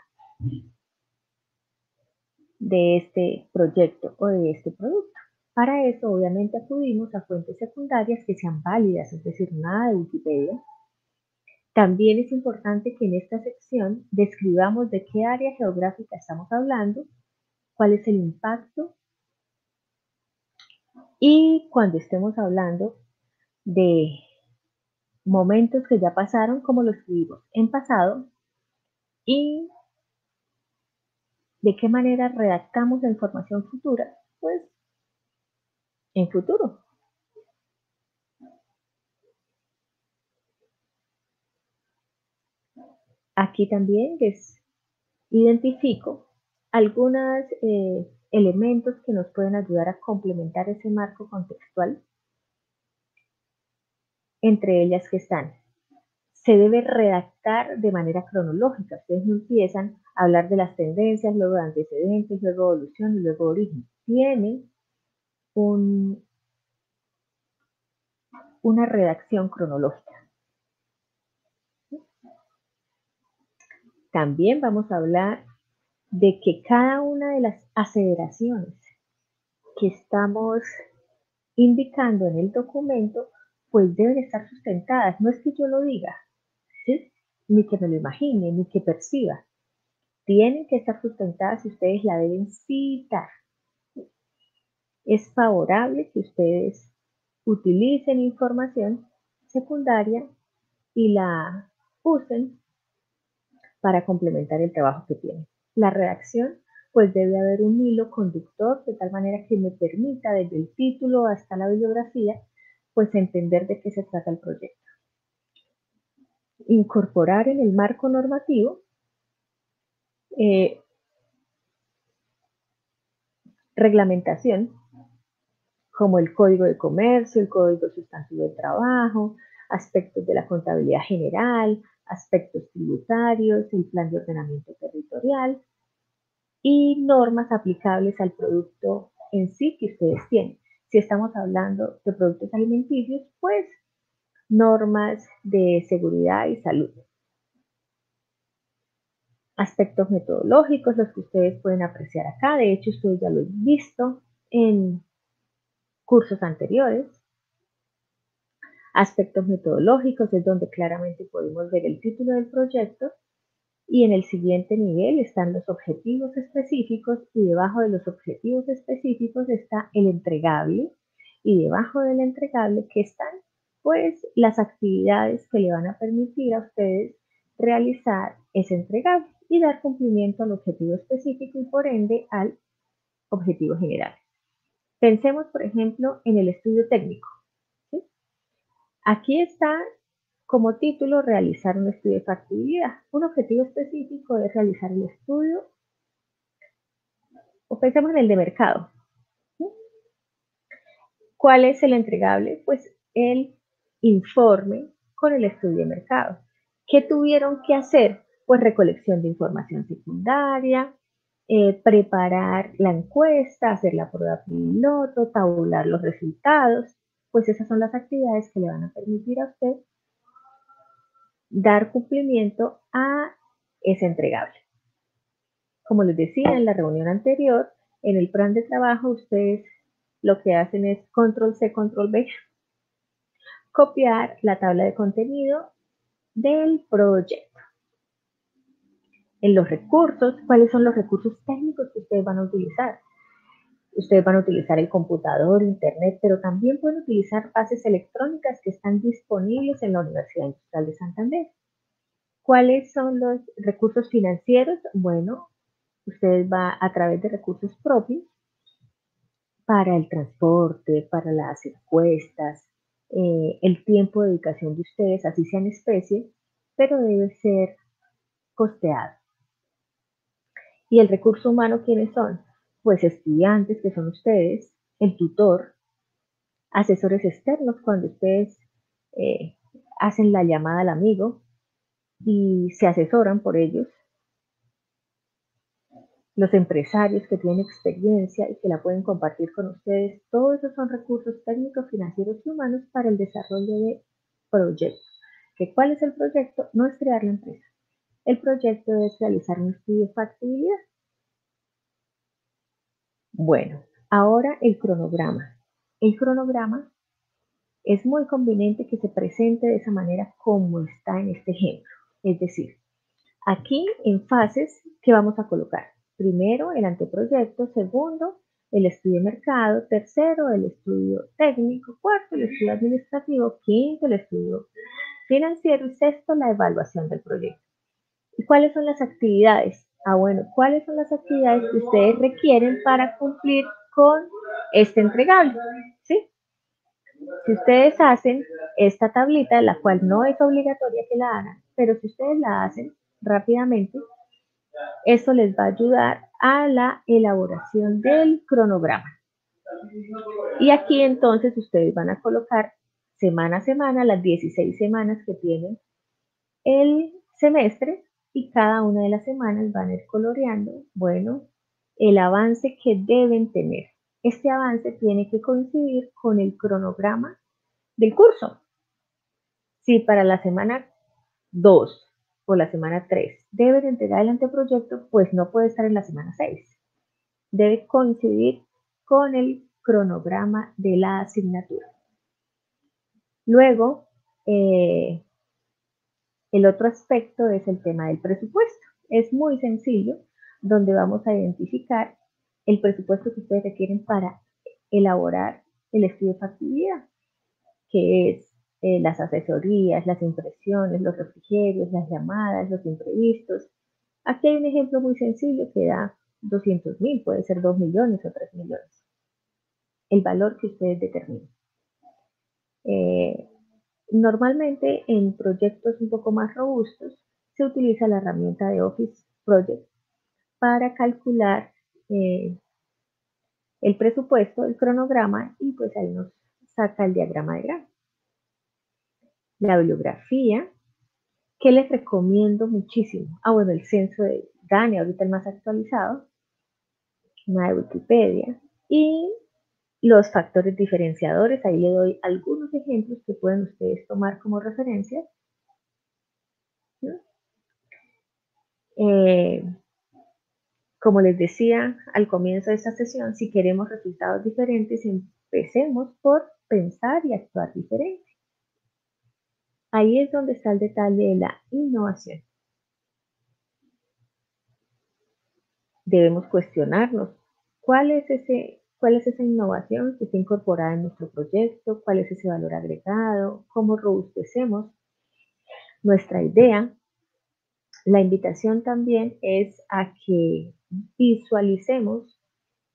de este proyecto o de este producto? Para eso, obviamente, acudimos a fuentes secundarias que sean válidas, es decir, nada de Wikipedia. También es importante que en esta sección describamos de qué área geográfica estamos hablando, cuál es el impacto, y cuando estemos hablando de momentos que ya pasaron, como lo escribimos en pasado, y de qué manera redactamos la información futura, pues en futuro. Aquí también les identifico algunos elementos que nos pueden ayudar a complementar ese marco contextual, entre ellas que están: se debe redactar de manera cronológica. Ustedes no empiezan a hablar de las tendencias, luego de antecedentes, luego evolución y luego origen. Tiene una redacción cronológica. También vamos a hablar de que cada una de las aseveraciones que estamos indicando en el documento, pues deben estar sustentadas. No es que yo lo diga, ¿sí? Ni que me lo imagine, ni que perciba. Tienen que estar sustentadas y ustedes la deben citar. Es favorable que ustedes utilicen información secundaria y la usen para complementar el trabajo que tienen. La redacción, pues debe haber un hilo conductor de tal manera que me permita desde el título hasta la bibliografía, pues entender de qué se trata el proyecto. Incorporar en el marco normativo reglamentación como el Código de Comercio, el Código Sustantivo de Trabajo, aspectos de la contabilidad general, aspectos tributarios, el plan de ordenamiento territorial y normas aplicables al producto en sí que ustedes tienen. Si estamos hablando de productos alimenticios, pues normas de seguridad y salud. Aspectos metodológicos, los que ustedes pueden apreciar acá. De hecho, ustedes ya lo han visto en cursos anteriores. Aspectos metodológicos es donde claramente podemos ver el título del proyecto y en el siguiente nivel están los objetivos específicos y debajo de los objetivos específicos está el entregable y debajo del entregable que están pues las actividades que le van a permitir a ustedes realizar ese entregable y dar cumplimiento al objetivo específico y por ende al objetivo general. Pensemos por ejemplo en el estudio técnico. ¿Sí? Aquí está como título realizar un estudio de factibilidad. Un objetivo específico es realizar el estudio, o pensemos en el de mercado. ¿Sí? ¿Cuál es el entregable? Pues el informe con el estudio de mercado. ¿Qué tuvieron que hacer? Pues recolección de información secundaria, preparar la encuesta, hacer la prueba piloto, tabular los resultados. Pues esas son las actividades que le van a permitir a usted dar cumplimiento a ese entregable. Como les decía en la reunión anterior, en el plan de trabajo ustedes lo que hacen es control C, control V, copiar la tabla de contenido del proyecto. En los recursos, ¿cuáles son los recursos técnicos que ustedes van a utilizar? Ustedes van a utilizar el computador, internet, pero también pueden utilizar bases electrónicas que están disponibles en la Universidad Industrial de Santander. ¿Cuáles son los recursos financieros? Bueno, ustedes van a través de recursos propios para el transporte, para las encuestas, el tiempo de dedicación de ustedes, así sea en especie, pero debe ser costeado. ¿Y el recurso humano quiénes son? Pues estudiantes que son ustedes, el tutor, asesores externos cuando ustedes hacen la llamada al amigo y se asesoran por ellos, los empresarios que tienen experiencia y que la pueden compartir con ustedes, todos esos son recursos técnicos, financieros y humanos para el desarrollo de proyectos. ¿Cuál es el proyecto? No es crear la empresa. El proyecto es realizar un estudio de factibilidad. Bueno, ahora el cronograma. El cronograma es muy conveniente que se presente de esa manera como está en este ejemplo. Es decir, aquí en fases, ¿qué vamos a colocar? Primero, el anteproyecto. Segundo, el estudio de mercado. Tercero, el estudio técnico. Cuarto, el estudio administrativo. Quinto, el estudio financiero. Y sexto, la evaluación del proyecto. ¿Y cuáles son las actividades? Bueno, ¿cuáles son las actividades que ustedes requieren para cumplir con este entregable? ¿Sí? Si ustedes hacen esta tablita, la cual no es obligatoria que la hagan, pero si ustedes la hacen rápidamente, eso les va a ayudar a la elaboración del cronograma. Y aquí entonces ustedes van a colocar semana a semana las 16 semanas que tienen el semestre y cada una de las semanas van a ir coloreando, bueno, el avance que deben tener. Este avance tiene que coincidir con el cronograma del curso. Si para la semana 2 o la semana 3 deben entregar el anteproyecto, pues no puede estar en la semana 6. Debe coincidir con el cronograma de la asignatura. Luego, el otro aspecto es el tema del presupuesto. Es muy sencillo, donde vamos a identificar el presupuesto que ustedes requieren para elaborar el estudio de factibilidad, que es las asesorías, las impresiones, los refrigerios, las llamadas, los imprevistos. Aquí hay un ejemplo muy sencillo que da 200.000, puede ser 2 millones o 3 millones. El valor que ustedes determinen. Normalmente en proyectos un poco más robustos se utiliza la herramienta de Office Project para calcular el presupuesto, el cronograma, y pues ahí nos saca el diagrama de grafo. La bibliografía, que les recomiendo muchísimo. Bueno, el censo de DANE, ahorita el más actualizado, una de Wikipedia, y los factores diferenciadores. Ahí le doy algunos ejemplos que pueden ustedes tomar como referencia. Como les decía al comienzo de esta sesión, si queremos resultados diferentes, empecemos por pensar y actuar diferente. Ahí es donde está el detalle de la innovación. Debemos cuestionarnos cuál es esa innovación que está incorporada en nuestro proyecto, cuál es ese valor agregado, cómo robustecemos nuestra idea. La invitación también es a que visualicemos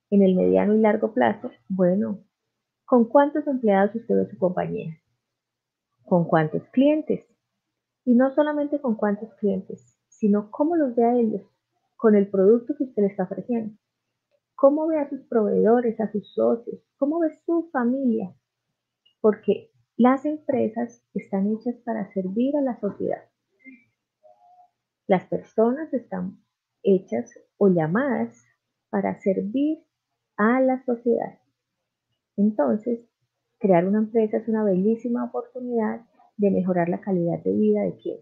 en el mediano y largo plazo, bueno, ¿con cuántos empleados usted ve su compañía? ¿Con cuántos clientes? Y no solamente con cuántos clientes, sino cómo los ve a ellos con el producto que usted le está ofreciendo. ¿Cómo ve a sus proveedores, a sus socios? ¿Cómo ve su familia? Porque las empresas están hechas para servir a la sociedad. Las personas están hechas o llamadas para servir a la sociedad. Entonces, crear una empresa es una bellísima oportunidad de mejorar la calidad de vida de quién,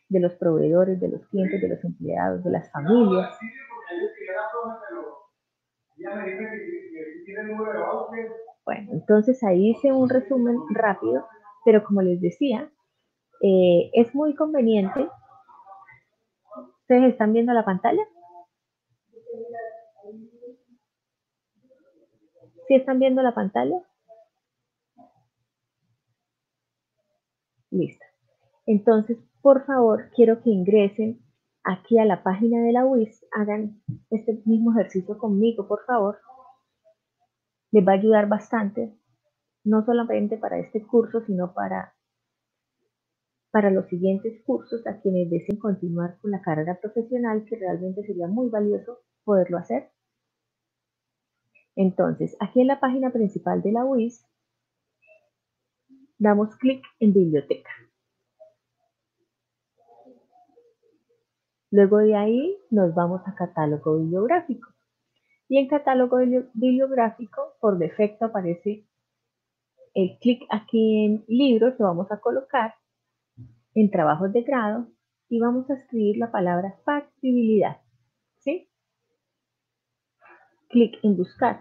de los proveedores, de los clientes, de los empleados, de las familias. Bueno, entonces ahí hice un resumen rápido, pero como les decía, es muy conveniente. ¿Ustedes están viendo la pantalla? ¿Sí están viendo la pantalla? Listo. Entonces, por favor, quiero que ingresen aquí a la página de la UIS, hagan este mismo ejercicio conmigo, por favor. Les va a ayudar bastante, no solamente para este curso, sino para los siguientes cursos a quienes deseen continuar con la carrera profesional, que realmente sería muy valioso poderlo hacer. Entonces, aquí en la página principal de la UIS, damos clic en Biblioteca. Luego de ahí nos vamos a Catálogo bibliográfico. Y en Catálogo bibliográfico, por defecto aparece el clic aquí en Libros, lo vamos a colocar en Trabajos de grado y vamos a escribir la palabra factibilidad. ¿Sí? Clic en Buscar.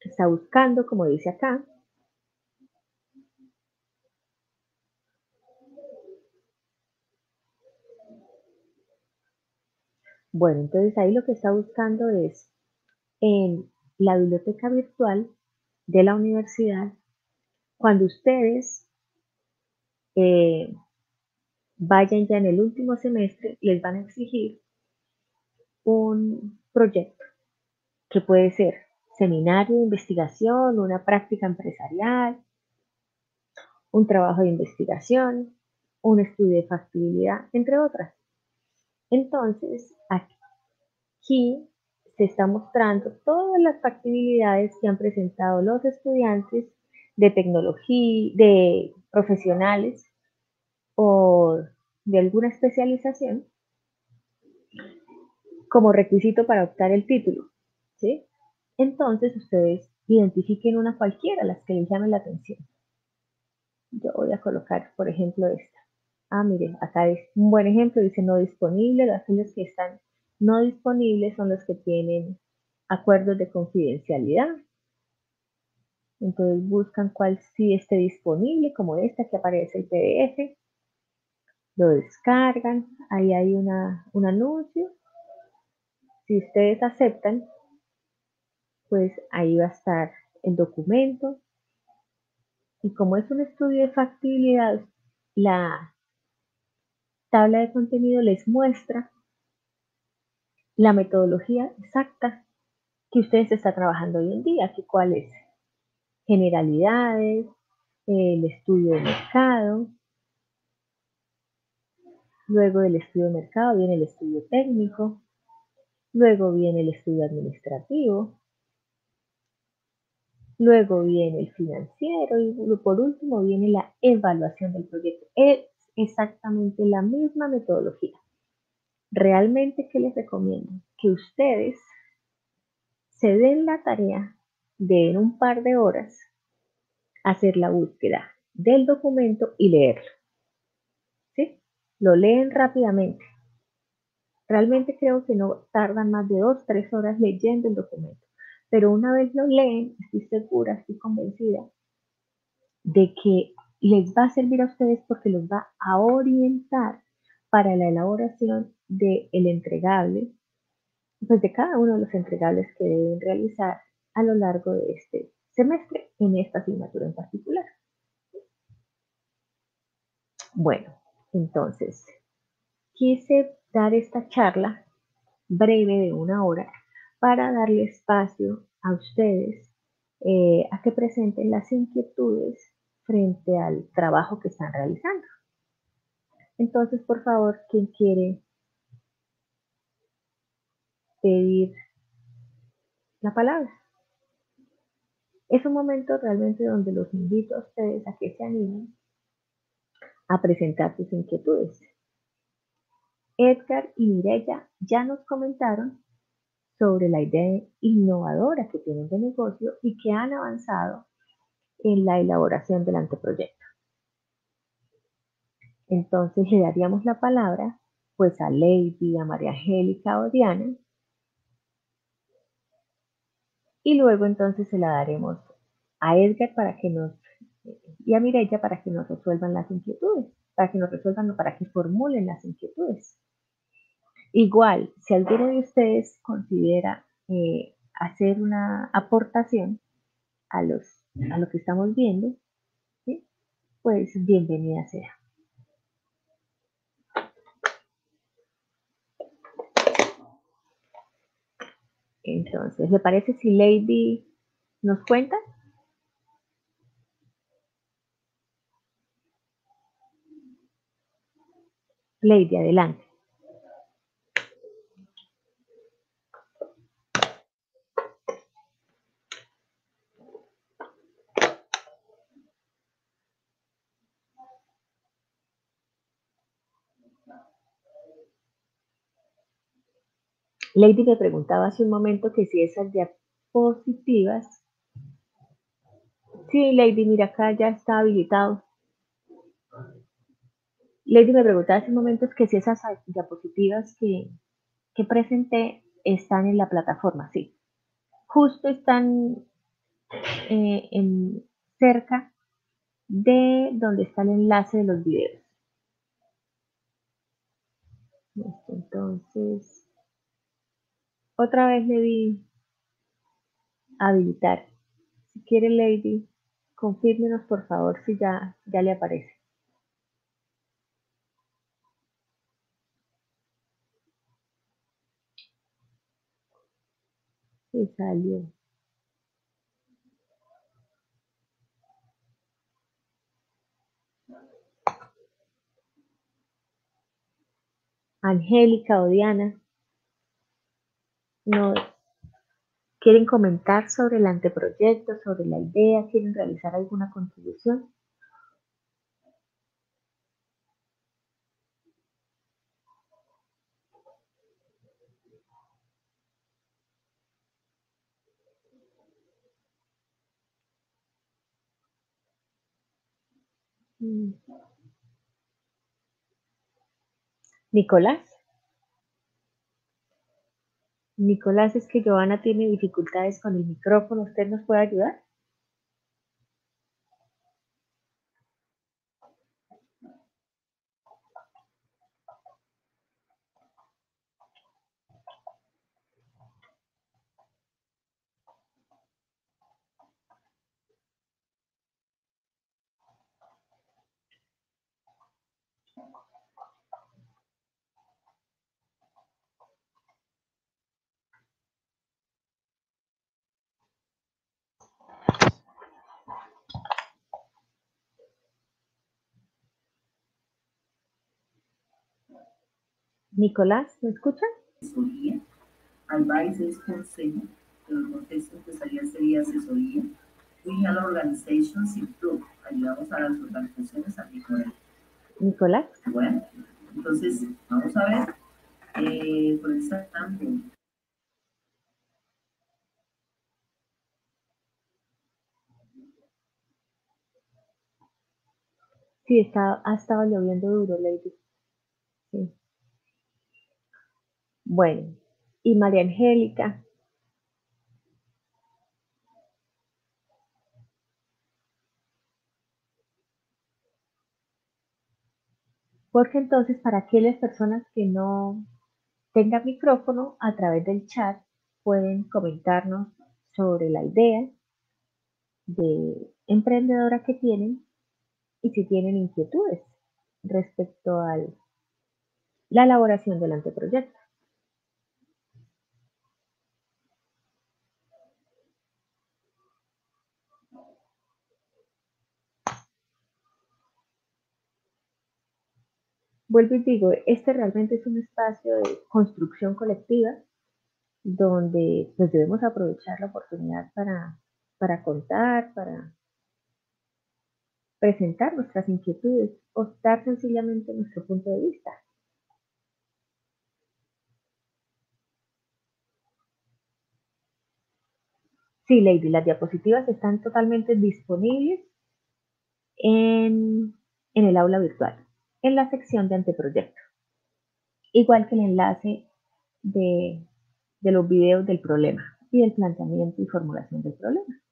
Está buscando, como dice acá. Bueno, entonces ahí lo que está buscando es en la biblioteca virtual de la universidad, cuando ustedes vayan ya en el último semestre, les van a exigir un proyecto que puede ser seminario de investigación, una práctica empresarial, un trabajo de investigación, un estudio de factibilidad, entre otras. Entonces, aquí se está mostrando todas las factibilidades que han presentado los estudiantes de tecnología, de profesionales o de alguna especialización como requisito para optar el título, ¿sí? Entonces ustedes identifiquen una cualquiera, las que les llamen la atención. Yo voy a colocar, por ejemplo, esta. Mire, acá es un buen ejemplo, dice no disponible, aquellos que están no disponibles son los que tienen acuerdos de confidencialidad. Entonces buscan cuál sí esté disponible, como esta que aparece el PDF, lo descargan, ahí hay un anuncio. Si ustedes aceptan, pues ahí va a estar el documento. Y como es un estudio de factibilidad, la tabla de contenido les muestra la metodología exacta que ustedes están trabajando hoy en día, que cuál es generalidades, el estudio de mercado, luego del estudio de mercado viene el estudio técnico, luego viene el estudio administrativo, luego viene el financiero y por último viene la evaluación del proyecto. Es exactamente la misma metodología. Realmente, ¿qué les recomiendo? Que ustedes se den la tarea de en un par de horas hacer la búsqueda del documento y leerlo. ¿Sí? Lo leen rápidamente. Realmente creo que no tardan más de 2-3 horas leyendo el documento. Pero una vez lo leen, estoy segura, estoy convencida de que les va a servir a ustedes porque los va a orientar para la elaboración del entregable, pues de cada uno de los entregables que deben realizar a lo largo de este semestre en esta asignatura en particular. Bueno, entonces, quise dar esta charla breve de 1 hora para darle espacio a ustedes a que presenten las inquietudes frente al trabajo que están realizando. Entonces, por favor, ¿quién quiere pedir la palabra? Es un momento realmente donde los invito a ustedes a que se animen a presentar sus inquietudes. Edgar y Mireya ya nos comentaron sobre la idea innovadora que tienen de negocio y que han avanzado en la elaboración del anteproyecto. Entonces le daríamos la palabra pues a Lady, a María Angélica o Diana y luego entonces se la daremos a Edgar para que nos y a Mireya para que nos resuelvan las inquietudes, para que nos resuelvan o para que formulen las inquietudes. Igual, si alguno de ustedes considera hacer una aportación a lo que estamos viendo, ¿sí? Pues bienvenida sea. Entonces, ¿le parece si Lady nos cuenta? Lady, adelante. Lady me preguntaba hace un momento que si esas diapositivas. Sí, Lady, mira, acá ya está habilitado. Lady me preguntaba hace un momento que si esas diapositivas que presenté están en la plataforma. Sí, justo están cerca de donde está el enlace de los videos. Entonces, otra vez le di habilitar. Si quiere, Lady, confírmenos por favor si ya le aparece. Sí, salió. Angélica o Diana, ¿nos quieren comentar sobre el anteproyecto, sobre la idea? ¿Quieren realizar alguna contribución? Nicolás. Nicolás, es que Joana tiene dificultades con el micrófono. ¿Usted nos puede ayudar? Nicolás, ¿me escucha? Asesoría. Advice es consejo, pero el contexto empresarial sería asesoría. We help organizations improve. Ayudamos a las organizaciones a mejorar. Nicolás. Bueno, entonces vamos a ver, por ejemplo. Sí, ha estado lloviendo duro, Lady. Sí. Bueno, y María Angélica. Porque entonces, para aquellas personas que no tengan micrófono, a través del chat pueden comentarnos sobre la idea de emprendedora que tienen y si tienen inquietudes respecto a la elaboración del anteproyecto. Vuelvo y digo, este realmente es un espacio de construcción colectiva donde pues debemos aprovechar la oportunidad para contar, para presentar nuestras inquietudes o dar sencillamente nuestro punto de vista. Sí, Lady, las diapositivas están totalmente disponibles en el aula virtual, en la sección de anteproyecto, igual que el enlace de los videos del problema y del planteamiento y formulación del problema.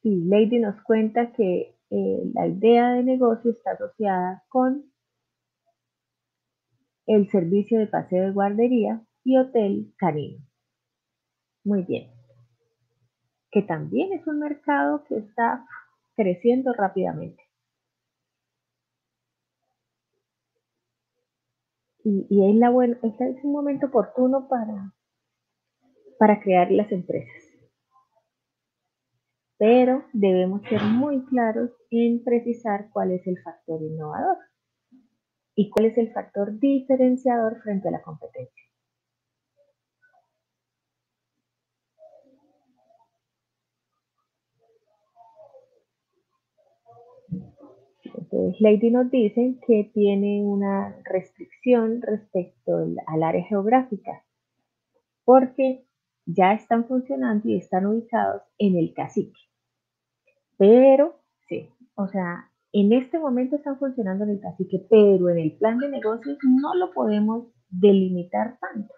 Sí, Lady nos cuenta que la idea de negocio está asociada con el servicio de paseo de guardería y hotel canino. Muy bien. Que también es un mercado que está creciendo rápidamente. Y este es un momento oportuno para crear las empresas. Pero debemos ser muy claros en precisar cuál es el factor innovador y cuál es el factor diferenciador frente a la competencia. Entonces, Lady nos dice que tiene una restricción respecto al área geográfica, porque ya están funcionando y están ubicados en el cacique. Pero, sí, o sea, en este momento están funcionando en el cacique, pero en el plan de negocios no lo podemos delimitar tanto.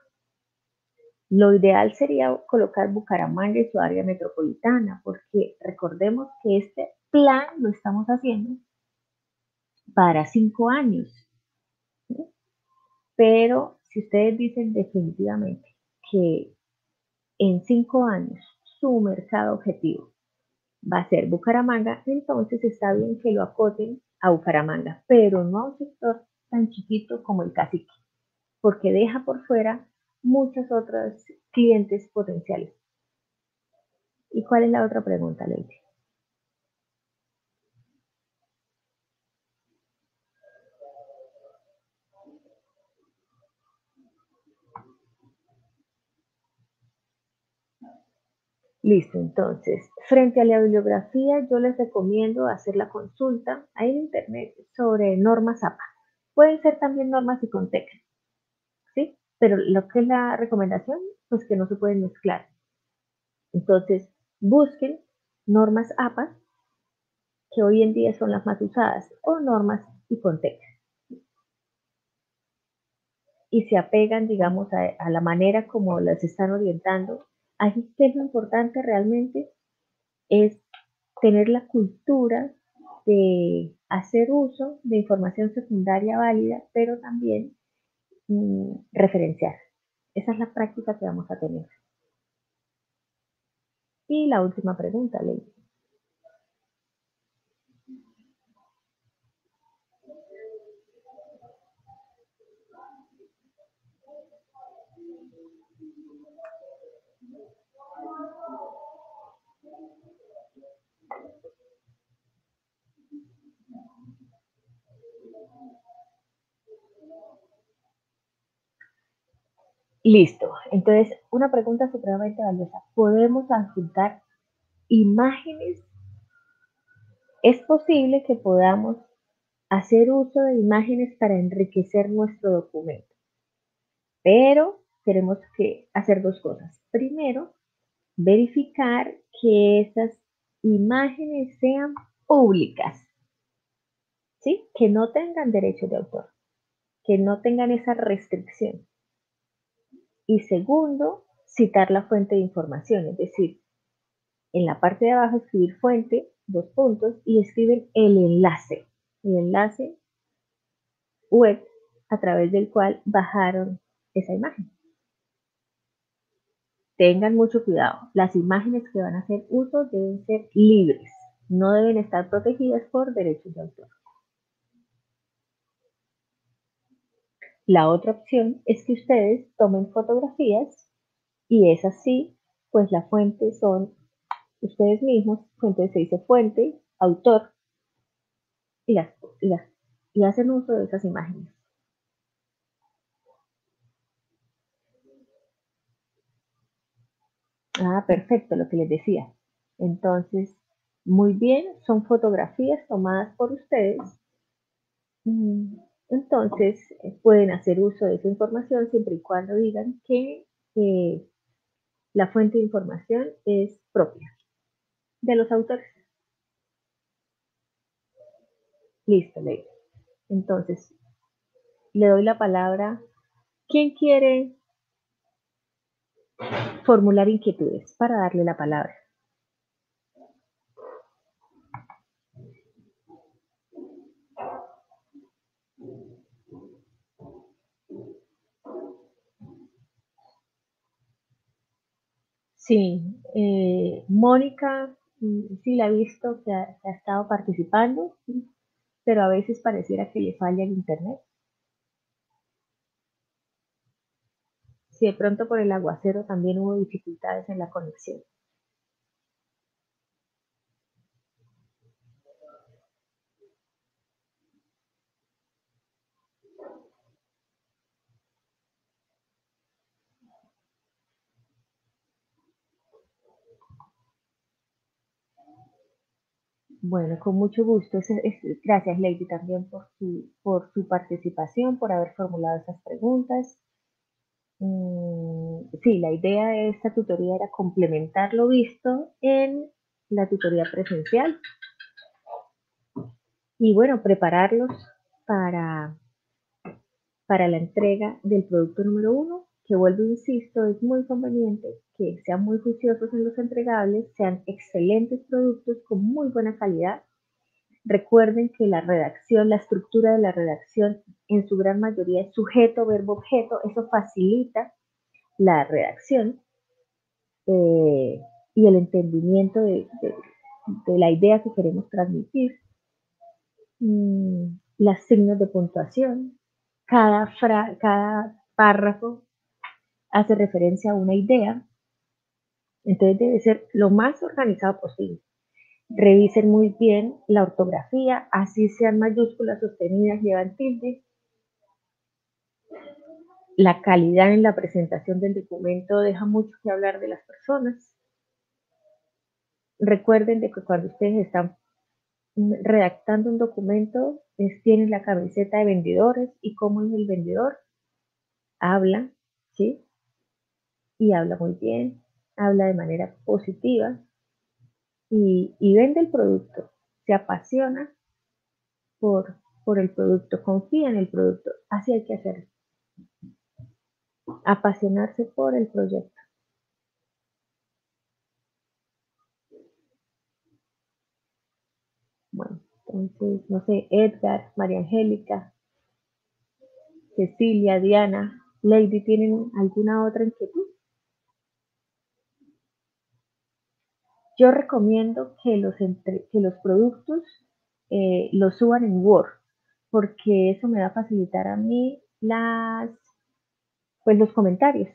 Lo ideal sería colocar Bucaramanga y su área metropolitana, porque recordemos que este plan lo estamos haciendo para 5 años. ¿Sí? Pero si ustedes dicen definitivamente que en 5 años su mercado objetivo va a ser Bucaramanga, entonces está bien que lo acoten a Bucaramanga, pero no a un sector tan chiquito como el cacique, porque deja por fuera muchos otros clientes potenciales. ¿Y cuál es la otra pregunta, Lady? Listo, entonces, frente a la bibliografía, yo les recomiendo hacer la consulta ahí en internet sobre normas APA. Pueden ser también normas Icontec, ¿sí? pero lo que es la recomendación, pues que no se pueden mezclar. Entonces, busquen normas APA, que hoy en día son las más usadas, o normas ICONTEC. Y se apegan, digamos, a la manera como las están orientando. Así que lo importante realmente es tener la cultura de hacer uso de información secundaria válida, pero también referenciar. Esa es la práctica que vamos a tener. Y la última pregunta, Ley. Listo. Entonces, una pregunta supremamente valiosa. ¿Podemos adjuntar imágenes? ¿Es posible que podamos hacer uso de imágenes para enriquecer nuestro documento? Pero tenemos que hacer dos cosas. Primero, verificar que esas imágenes sean públicas, ¿sí? Que no tengan derecho de autor, que no tengan esa restricción. Y segundo, citar la fuente de información, es decir, en la parte de abajo escribir fuente, 2 puntos, y escriben el enlace web a través del cual bajaron esa imagen. Tengan mucho cuidado, las imágenes que van a hacer uso deben ser libres, no deben estar protegidas por derechos de autor. La otra opción es que ustedes tomen fotografías y es así, pues la fuente son ustedes mismos, entonces se dice fuente, autor, y hacen uso de esas imágenes. Ah, perfecto, lo que les decía. Entonces, muy bien, son fotografías tomadas por ustedes. Entonces, pueden hacer uso de esa información siempre y cuando digan que la fuente de información es propia de los autores. Listo, Leila. Entonces, le doy la palabra. ¿Quién quiere formular inquietudes para darle la palabra? Sí, Mónica, sí la he visto que ha estado participando, pero a veces pareciera que le falla el internet. Si de pronto por el aguacero también hubo dificultades en la conexión. Bueno, con mucho gusto. Gracias, Lady, también por su participación, por haber formulado esas preguntas. Sí, la idea de esta tutoría era complementar lo visto en la tutoría presencial y bueno, prepararlos para, para la entrega del producto número 1, que vuelvo, insisto, es muy conveniente que sean muy juiciosos en los entregables, sean excelentes productos con muy buena calidad. Recuerden que la redacción, la estructura de la redacción en su gran mayoría es sujeto, verbo, objeto, eso facilita la redacción y el entendimiento de la idea que queremos transmitir. Los signos de puntuación, cada párrafo hace referencia a una idea, entonces debe ser lo más organizado posible. Revisen muy bien la ortografía, así sean mayúsculas sostenidas, llevan tilde. La calidad en la presentación del documento deja mucho que hablar de las personas. Recuerden de que cuando ustedes están redactando un documento, tienen la camiseta de vendedores y cómo es el vendedor, habla, ¿sí? Y habla muy bien, habla de manera positiva y vende el producto, se apasiona por el producto, confía en el producto, así hay que hacerlo, apasionarse por el proyecto. Bueno, entonces, no sé, Edgar, María Angélica, Cecilia, Diana, Lady, ¿tienen alguna otra inquietud? Yo recomiendo que los productos los suban en Word, porque eso me va a facilitar a mí pues los comentarios.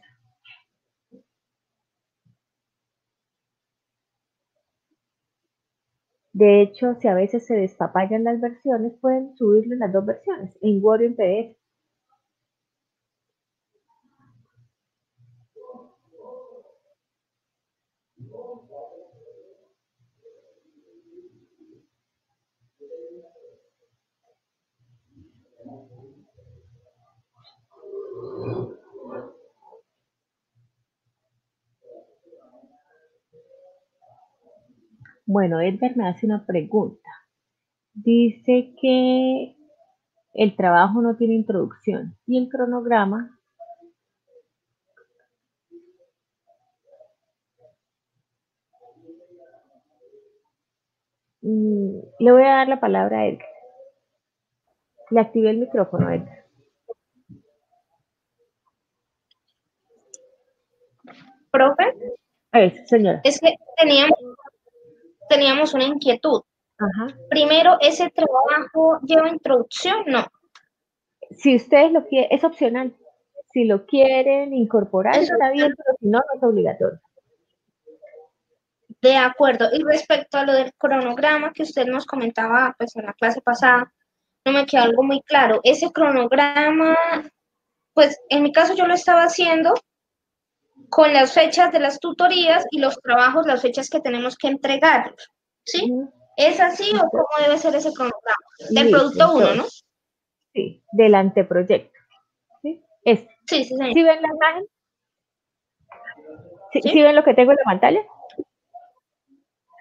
De hecho, si a veces se despapallan las versiones, pueden subirlo en las dos versiones, en Word y en PDF. Bueno, Edgar me hace una pregunta. Dice que el trabajo no tiene introducción y el cronograma le voy a dar la palabra a Edgar. Le activé el micrófono, Edgar. Profe, Señora. es que teníamos una inquietud. Ajá. Primero, ¿ese trabajo lleva introducción? No. Si ustedes lo quieren, es opcional. Si lo quieren incorporar, Eso está bien, pero si no, no es obligatorio. De acuerdo. Y respecto a lo del cronograma que usted nos comentaba pues en la clase pasada, no me quedó algo muy claro. Ese cronograma, pues en mi caso yo lo estaba haciendo con las fechas de las tutorías y los trabajos, las fechas que tenemos que entregarlos, ¿sí? ¿Es así o cómo debe ser ese cronograma? Del producto 1, ¿no? Sí, del anteproyecto. ¿Sí? Sí, señor. ¿Sí ven la imagen? ¿Sí? ¿Sí ven lo que tengo en la pantalla?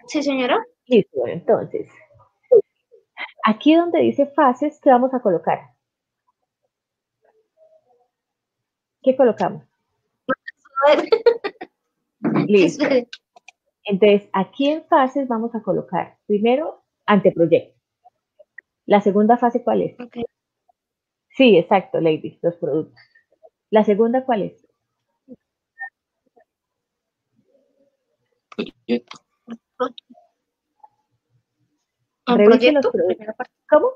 Sí, señora. Listo, entonces. Aquí donde dice fases, ¿qué vamos a colocar? ¿Qué colocamos? A ver. Listo. Entonces, aquí en fases vamos a colocar, primero, anteproyecto. La segunda fase, ¿cuál es? Okay. Sí, exacto, Lady, los productos. La segunda, ¿cuál es? Proyecto. Revise los productos. ¿Cómo?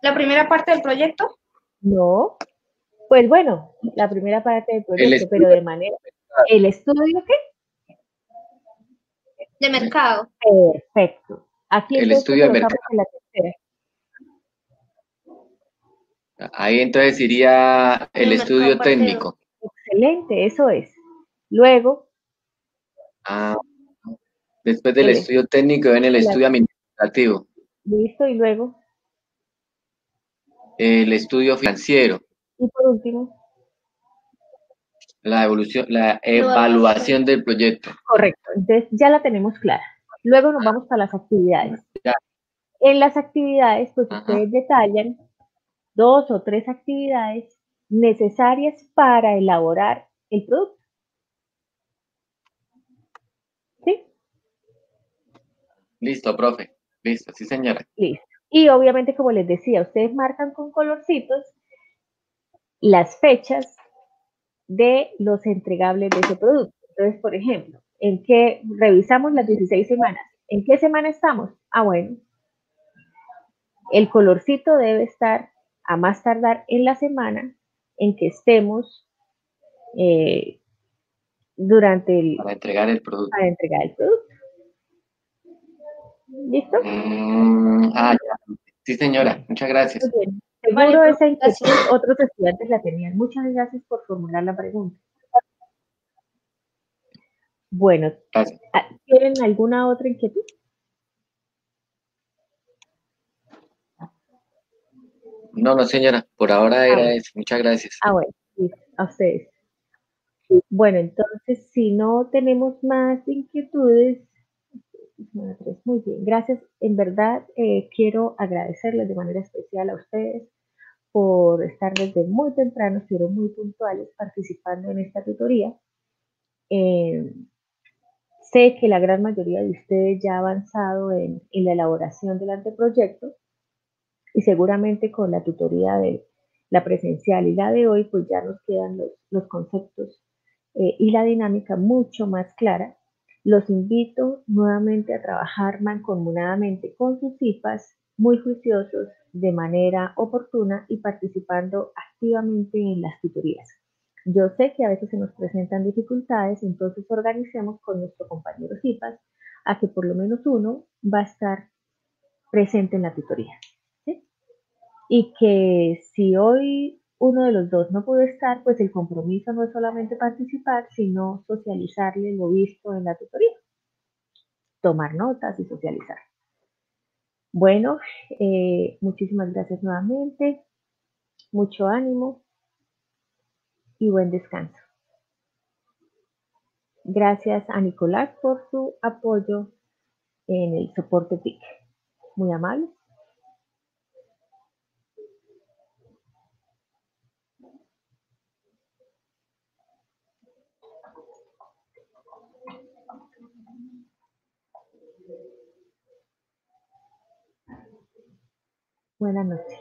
¿La primera parte del proyecto? No. Pues bueno, la primera parte del proyecto, pero de manera... ¿El estudio qué? De mercado. Perfecto. Aquí El entonces estudio de colocamos mercado. en la tercera. Ahí entonces iría el estudio técnico. Excelente, eso es. Luego. Después del estudio técnico viene el estudio administrativo. Listo, y luego. El estudio financiero. Y por último. La evaluación del proyecto. Correcto, entonces ya la tenemos clara. Luego nos vamos para las actividades. Ya. En las actividades, pues ustedes detallan 2 o 3 actividades necesarias para elaborar el producto. ¿Sí? Listo, profe. Listo, sí, señora. Listo. Y obviamente, como les decía, ustedes marcan con colorcitos las fechas de los entregables de ese producto. Entonces, por ejemplo, ¿en qué revisamos las 16 semanas? ¿En qué semana estamos? Ah, bueno. El colorcito debe estar a más tardar en la semana en que estemos durante el... Para entregar el producto. Para entregar el producto. ¿Listo? Ya. Sí, señora. Muchas gracias. Muy bien. Seguro esa inquietud otros estudiantes la tenían. Muchas gracias por formular la pregunta. Bueno, gracias. ¿Tienen alguna otra inquietud? No, señora. Por ahora era eso. Muchas gracias. Bueno. A ustedes. Bueno, entonces, si no tenemos más inquietudes, muy bien, gracias. En verdad, quiero agradecerles de manera especial a ustedes por estar desde muy temprano, estuvieron muy puntuales participando en esta tutoría. Sé que la gran mayoría de ustedes ya ha avanzado en la elaboración del anteproyecto y seguramente con la tutoría de la presencial y la de hoy, pues ya nos quedan los conceptos y la dinámica mucho más clara. Los invito nuevamente a trabajar mancomunadamente con sus CIFAs, muy juiciosos, de manera oportuna y participando activamente en las tutorías. Yo sé que a veces se nos presentan dificultades, entonces organicemos con nuestro compañero CIFAs a que por lo menos uno va a estar presente en la tutoría. ¿Sí? Y que si hoy uno de los dos no pudo estar, pues el compromiso no es solamente participar, sino socializarle lo visto en la tutoría, tomar notas y socializar. Bueno, muchísimas gracias nuevamente, mucho ánimo y buen descanso. Gracias a Nicolás por su apoyo en el soporte TIC. Muy amable. Buenas noches.